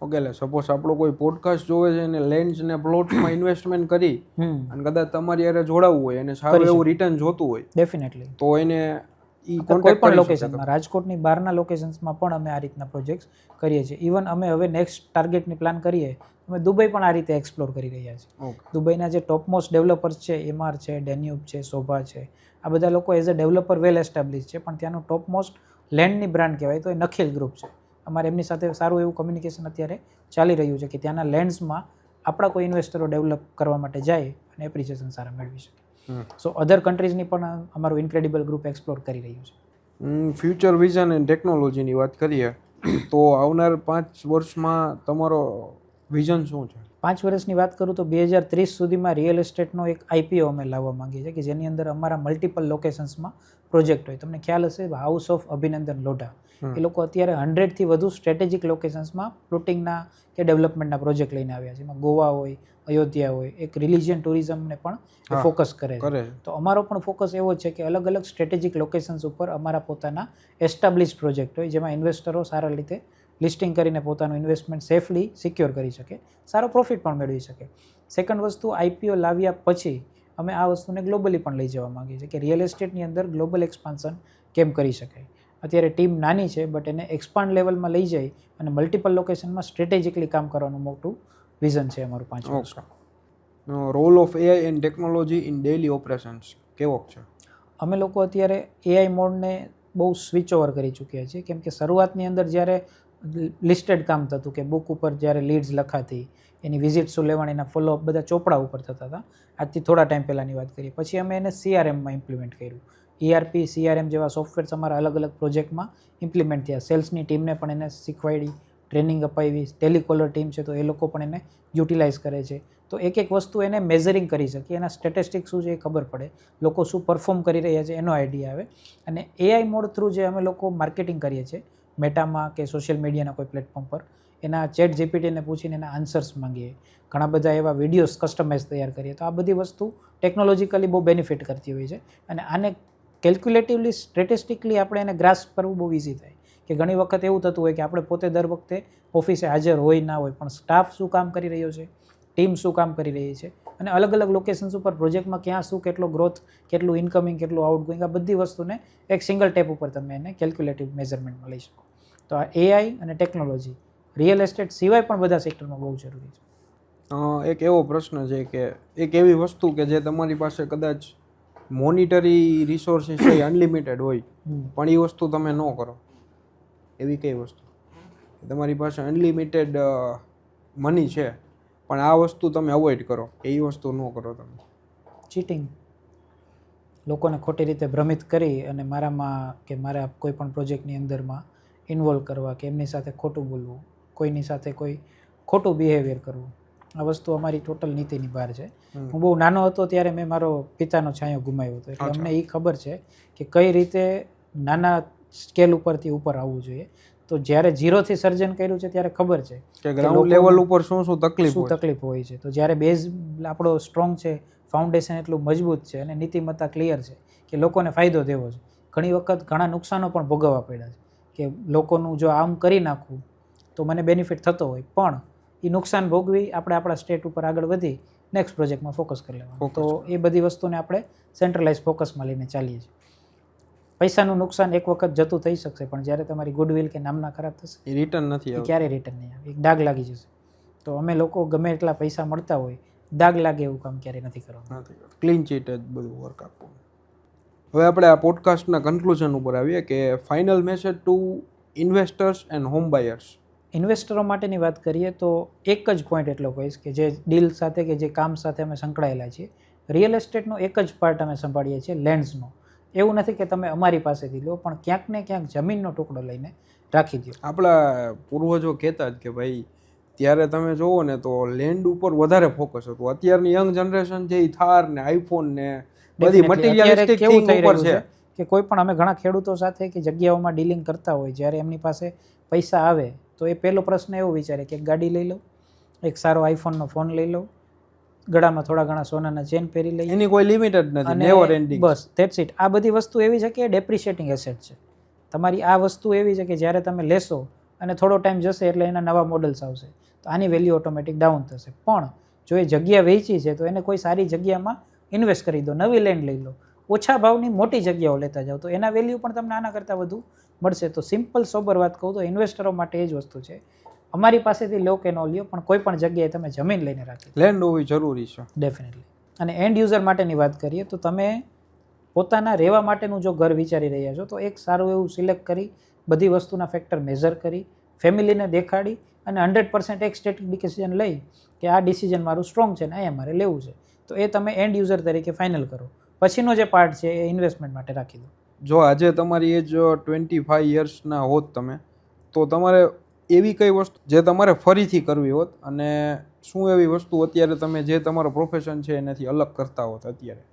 ઓકે, એટલે સપોઝ આપણો કોઈ પોડકાસ્ટ જોવે છે અને લેન્ડ્સ ને પ્લોટ્સમાં ઇન્વેસ્ટમેન્ટ કરી અને કદાચ તમારી યારે જોડાવવું હોય અને સારું એવું રિટર્ન જોતું હોય, ડેફિનેટલી તો એને કોઈ પણ લોકેશનમાં, રાજકોટની બહારના લોકેશન્સમાં પણ અમે આ રીતના પ્રોજેક્ટ્સ કરીએ છીએ. ઇવન અમે હવે નેક્સ્ટ ટાર્ગેટની પ્લાન કરીએ, અમે દુબઈ પણ આ રીતે એક્સપ્લોર કરી રહ્યા છીએ. દુબઈના જે ટોપમોસ્ટ ડેવલપર્સ છે, એમઆર છે, ડેન્યુબ છે, શોભા છે, આ બધા લોકો as a developer well establish છે, પણ ત્યાંનું ટોપમોસ્ટ લેન્ડની બ્રાન્ડ કહેવાય તો એ નખિલ ગ્રુપ છે. અમારે એમની સાથે સારું એવું કમ્યુનિકેશન અત્યારે ચાલી રહ્યું છે કે ત્યાંના લેન્ડ્સમાં આપણા કોઈ ઇન્વેસ્ટરો ડેવલપ કરવા માટે જાય અને એપ્રિસિએશન સારા મેળવી શકે. સો અધર કન્ટ્રીઝની પણ અમારું ઇન્ક્રેડિબલ ગ્રુપ એક્સપ્લોર કરી રહ્યું છે. ફ્યુચર વિઝન એન્ડ ટેકનોલોજીની વાત કરીએ તો આવનાર 5 વર્ષમાં તમારો વિઝન શું છે? 5 વર્ષની વાત કરું તો 2030 સુધીમાં રિયલ એસ્ટેટનો એક આઈપીઓ અમે લાવવા માંગીએ છીએ કે જેની અંદર અમારા મલ્ટિપલ લોકેશન્સમાં પ્રોજેક્ટ હોય. તમને ખ્યાલ હશે હાઉસ ઓફ અભિનંદન લોઢા, એ લોકો અત્યારે 100થી વધુ સ્ટ્રેટેજિક લોકેશન્સમાં પ્લોટિંગના કે ડેવલપમેન્ટના પ્રોજેક્ટ લઈને આવ્યા છે. એમાં ગોવા હોય, અયોધ્યા હોય, એક રિલિજિયન ટુરિઝમને પણ ફોકસ કરે છે. તો અમારો પણ ફોકસ એવો છે કે અલગ અલગ સ્ટ્રેટેજિક લોકેશન્સ ઉપર અમારા પોતાના એસ્ટાબ્લિશ પ્રોજેક્ટ હોય જેમાં ઇન્વેસ્ટરો સારા રીતે લિસ્ટિંગ કરીને પોતાનું ઇન્વેસ્ટમેન્ટ સેફલી સિક્યોર કરી શકે, સારો પ્રોફિટ પણ મેળવી શકે. સેકન્ડ વસ્તુ, આઈપીઓ લાવ્યા પછી અમે આ વસ્તુને ગ્લોબલી પણ લઈ જવા માંગીએ છીએ કે રિયલ એસ્ટેટની અંદર ગ્લોબલ એક્સપાન્શન કેમ કરી શકાય. અત્યારે ટીમ નાની છે, બટ એને એક્સપાન્ડ લેવલમાં લઈ જઈ અને મલ્ટિપલ લોકેશનમાં સ્ટ્રેટેજિકલી કામ કરવાનું મોટું વિઝન છે અમારું 5 વર્ષ. Role of AI and technology in daily operations કેવો છે? અમે લોકો અત્યારે એઆઈ મોડને બહુ સ્વિચ ઓવર કરી ચૂક્યા છીએ, કેમ કે શરૂઆતની અંદર જ્યારે લિસ્ટેડ કામ થતું કે બુક ઉપર જ્યારે લીડ્સ લખાતી, એની વિઝિટ્સો લેવાની, એના ફોલોઅપ બધા ચોપડા ઉપર થતા હતા. આજથી થોડા ટાઈમ પહેલાંની વાત કરીએ. પછી અમે એને CRMમાં ઇમ્પ્લિમેન્ટ કર્યું. ERP, CRM જેવા સોફ્ટવેર્સ અમારા અલગ અલગ પ્રોજેક્ટમાં ઇમ્પ્લિમેન્ટ થયા. સેલ્સની ટીમને પણ એને શીખવાડી, ટ્રેનિંગ અપાવી. ટેલિકોલર ટીમ છે તો એ લોકો પણ એને યુટિલાઇઝ કરે છે. તો એક એક વસ્તુ એને મેઝરિંગ કરી શકીએ, એના સ્ટેટિસ્ટિક્સ શું છે એ ખબર પડે, લોકો શું પરફોર્મ કરી રહ્યા છે એનો આઈડિયા આવે. અને એઆઈ મોડ થ્રુ જે અમે લોકો માર્કેટિંગ કરીએ છીએ મેટામાં કે સોશિયલ મીડિયાના કોઈ પ્લેટફોર્મ પર, એના ચેટ જીપીટીને પૂછીને એના આન્સર્સ માંગીએ, ઘણા બધા એવા વિડીયોઝ કસ્ટમાઇઝ તૈયાર કરીએ. તો આ બધી વસ્તુ ટેકનોલોજીકલી બહુ બેનિફિટ કરતી હોય છે. અને આને કેલ્ક્યુલેટિવલી, સ્ટેટિસ્ટિકલી આપણે એને ગ્રાસ્પ કરવું બહુ ઇઝી થાય. કે ઘણી વખત એવું થતું હોય કે આપણે પોતે દર વખતે ઓફિસે હાજર હોય ના હોય, પણ સ્ટાફ શું કામ કરી રહ્યો છે, ટીમ શું કામ કરી રહી છે, અને અલગ અલગ લોકેશન્સ ઉપર પ્રોજેક્ટમાં ક્યાં શું, કેટલો ગ્રોથ, કેટલું ઇન્કમિંગ, કેટલું આઉટગોઈંગ, આ બધી વસ્તુને એક સિંગલ ટેપ ઉપર તમે એને કેલ્ક્યુલેટિવ મેઝરમેન્ટમાં લઈ શકો. તો આ એઆઈ અને ટેકનોલોજી રિયલ એસ્ટેટ સિવાય પણ બધા સેક્ટરમાં બહુ જરૂરી છે. એક એવો પ્રશ્ન છે કે એક એવી વસ્તુ કે જે તમારી પાસે કદાચ મોનિટરી રિસોર્સિસ છે અનલિમિટેડ હોય, પણ એ વસ્તુ તમે ન કરો, એવી કઈ વસ્તુ? તમારી પાસે અનલિમિટેડ મની છે પણ આ વસ્તુ તમે અવોઇડ કરો, એ વસ્તુ ન કરો તમે. ચીટિંગ, લોકોને ખોટી રીતે ભ્રમિત કરી અને મારામાં કે મારા કોઈ પણ પ્રોજેક્ટની અંદરમાં ઇન્વોલ્વ કરવા કે એમની સાથે ખોટું બોલવું, કોઈની સાથે કોઈ ખોટું બિહેવિયર કરવું, આ વસ્તુ અમારી ટોટલ નીતિની બહાર છે. હું બહુ નાનો હતો ત્યારે મેં મારો પિતાનો છાંયો ગુમાવ્યો હતો, એટલે અમને એ ખબર છે કે કઈ રીતે નાના સ્કેલ ઉપરથી ઉપર આવવું જોઈએ. તો જ્યારે 0થી સર્જન કર્યું છે ત્યારે ખબર છે કે ગ્રાઉન્ડ લેવલ ઉપર શું તકલીફ હોય છે. તો જ્યારે બેઝ આપણો સ્ટ્રોંગ છે, ફાઉન્ડેશન એટલું મજબૂત છે અને નીતિમત્તા ક્લિયર છે કે લોકોને ફાયદો દેવો છે. ઘણી વખત ઘણા નુકસાનો પણ ભોગવવા પડ્યા છે કે લોકોનું જો આમ કરી નાખવું તો મને બેનિફિટ થતો હોય, પણ એ નુકસાન ભોગવી આપણે આપણા સ્ટેટ ઉપર આગળ વધી નેક્સ્ટ પ્રોજેક્ટમાં ફોકસ કરી લેવાનું. તો એ બધી વસ્તુને આપણે સેન્ટ્રલાઇઝ ફોકસમાં લઈને ચાલીએ છીએ. પૈસાનું નુકસાન એક વખત જતું થઈ શકશે, પણ જ્યારે તમારી ગુડવિલ કે નામના ખરાબ થશે એ રિટર્ન નથી આવતું, ક્યારેય રિટર્ન નહીં આવે, એક દાગ લાગી જશે. તો અમે લોકો ગમે એટલા પૈસા મળતા હોય, દાગ લાગે એવું કામ ક્યારેય નથી કરવાનું. ક્લીન ચીટ જ બધું વર્ક આપવું. હવે આપણે આ પોડકાસ્ટના કન્ક્લુઝન ઉપર આવીએ કે final message to investors and home buyers. ઇન્વેસ્ટરો માટેની વાત કરીએ તો એક જ પોઈન્ટ એટલો કહીશ કે જે ડીલ સાથે કે જે કામ સાથે અમે સંકળાયેલા છીએ, રિયલ એસ્ટેટનો એક જ પાર્ટ અમે સંભાળીએ છીએ, લેન્ડ્સનો. એવું નથી કે તમે અમારી પાસેથી લો, પણ ક્યાંક ને ક્યાંક જમીનનો ટુકડો લઈને રાખી દો. આપણા પૂર્વજો કહેતા જ કે ભાઈ ત્યારે તમે જોવો ને તો લેન્ડ ઉપર વધારે ફોકસ હતું. અત્યારની યંગ જનરેશન છે એ થાર ને આઈફોન ને બધી Definitely. મટીરિયલિસ્ટિક અત્યારે કેવું થિંગ થઈ ઉપર રહ્યું છે. છે કે કોઈ પણ અમે ઘણા ખેડૂતો સાથે કે જગ્યાઓમાં ડીલિંગ કરતા હોય, જ્યારે એમની પાસે પૈસા આવે તો એ પહેલો પ્રશ્ન એવો વિચારે કે એક ગાડી લઈ લઉં, એક સારો આઈફોનનો ફોન લઈ લઉં, ગળામાં થોડા ઘણા સોનાના ચેન પહેરી લઈએ એની કોઈ લિમિટ જ નથી, અને never ending. Bus that's it. આ બધી વસ્તુ એવી છે કે ડેપ્રિશિએટિંગ એસેટ છે. તમારી આ વસ્તુ એવી છે કે જ્યારે તમે લેશો અને થોડો ટાઈમ જશે એટલે એના નવા મોડલ્સ આવશે તો આની વેલ્યુ ઓટોમેટિક ડાઉન થશે. પણ જો એ જગ્યા વેચી છે તો એને કોઈ સારી જગ્યામાં ઇન્વેસ્ટ કરી દો, નવી લેન્ડ લઈ લો, ઓછા ભાવની મોટી જગ્યાઓ લેતા જાઓ તો એના વેલ્યુ પણ તમને આના કરતાં વધુ મળશે. તો સિમ્પલ સોબર વાત કહું તો ઇન્વેસ્ટરો માટે એ જ વસ્તુ છે. અમારી પાસેથી લો કે નો લ્યો, પણ કોઈ પણ જગ્યાએ તમે જમીન લઈને રાખી લેન્ડ હોવી જરૂરી છે. ડેફિનેટલી. અને એન્ડ યુઝર માટેની વાત કરીએ તો તમે પોતાના રહેવા માટેનું જો ઘર વિચારી રહ્યા છો તો એક સારું એવું સિલેક્ટ કરી, બધી વસ્તુના ફેક્ટર મેઝર કરી, ફેમિલીને દેખાડી અને 100% એક સ્ટેટિક ડિસિઝન લઈ કે આ ડિસિઝન મારું સ્ટ્રોંગ છે ને અહીંયા મારે લેવું છે, તો એ તમે એન્ડ યુઝર તરીકે ફાઇનલ કરો. પછીનો જે પાર્ટ છે એ ઇન્વેસ્ટમેન્ટ માટે રાખી દો. જો આજે તમારી એજ 25 યર્સના હોત તમે, તો તમારે એવી કઈ વસ્તુ જે તમારે ફરીથી કરવી હોત અને શું એવી વસ્તુ અત્યારે તમે જે તમારો પ્રોફેશન છે એનાથી અલગ કરતા હોત અત્યારે?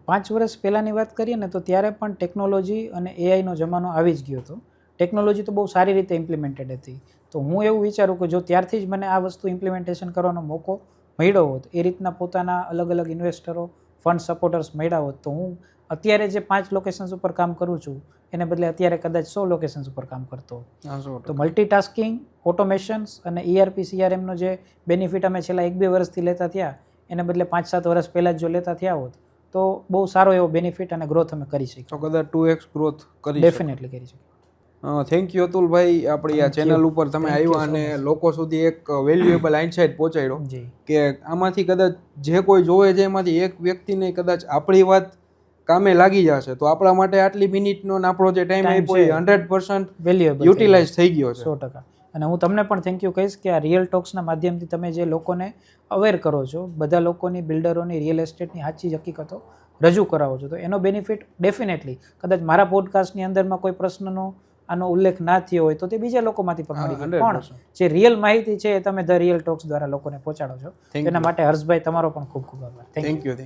5 વર્ષ પહેલાંની વાત કરીએ ને તો ત્યારે પણ ટેકનોલોજી અને એઆઈનો જમાનો આવી જ ગયો હતો. ટેકનોલોજી તો બહુ સારી રીતે ઇમ્પ્લિમેન્ટેડ હતી. તો હું એવું વિચારું કે જો ત્યારથી જ મને આ વસ્તુ ઇમ્પ્લિમેન્ટેશન કરવાનો મોકો મળ્યો હોત, એ રીતના પોતાના અલગ અલગ ઇન્વેસ્ટરો, ફંડ સપોર્ટર્સ મળ્યા હોત, તો હું અત્યારે જે 5 લોકેશન્સ ઉપર કામ કરું છું એને બદલે અત્યારે કદાચ 100 લોકેશન્સ ઉપર કામ કરતો. તો મલ્ટીટાસ્કિંગ, ઓટોમેશન્સ અને ERP CRMનો જે બેનિફિટ અમે છેલ્લા 1-2 વર્ષથી લેતા થયા એને બદલે 5-7 વર્ષ પહેલાં જ જો લેતા થયા હોત તો બહુ સારો એવો બેનિફિટ અને ગ્રોથ અમે કરી શકીએ. તો કદાચ 2x ગ્રોથ કરી ડેફિનેટલી કરી શકીએ. થેન્ક યુ અતુલભાઈ, આપણી આ ચેનલ ઉપર તમે આવ્યા અને લોકો સુધી એક વેલ્યુએબલ ઇનસાઇટ પહોંચાડ્યો જી. કે આમાંથી કદાચ જે કોઈ જોવે છે એમાંથી એક વ્યક્તિને કદાચ આપણી વાત કામે લાગી જશે તો આપણા માટે આટલી મિનિટનો ને આપણો જે ટાઈમ આપ્યો એ 100% વેલ્યુએબલ યુટિલાઇઝ થઈ ગયો છે. 100%. અને હું તમને પણ થેન્ક યુ કહીશ કે આ રિયલ ટોક્સના માધ્યમથી તમે જે લોકોને અવેર કરો છો, બધા લોકોની, બિલ્ડરોની, રિયલ એસ્ટેટની સાચી હકીકતો રજૂ કરાવો છો, તો એનો બેનિફિટ ડેફિનેટલી કદાચ મારા પોડકાસ્ટની અંદરમાં કોઈ પ્રશ્નનો આનો ઉલ્લેખ ના થયો હોય તો તે બીજા લોકોમાંથી પણ મળી ગયો. પણ જે રિયલ માહિતી છે એ તમે ધ રિયલ ટોક્સ દ્વારા લોકોને પહોંચાડો છો. એના માટે હર્ષભાઈ તમારો પણ ખૂબ ખૂબ આભાર. Thank you.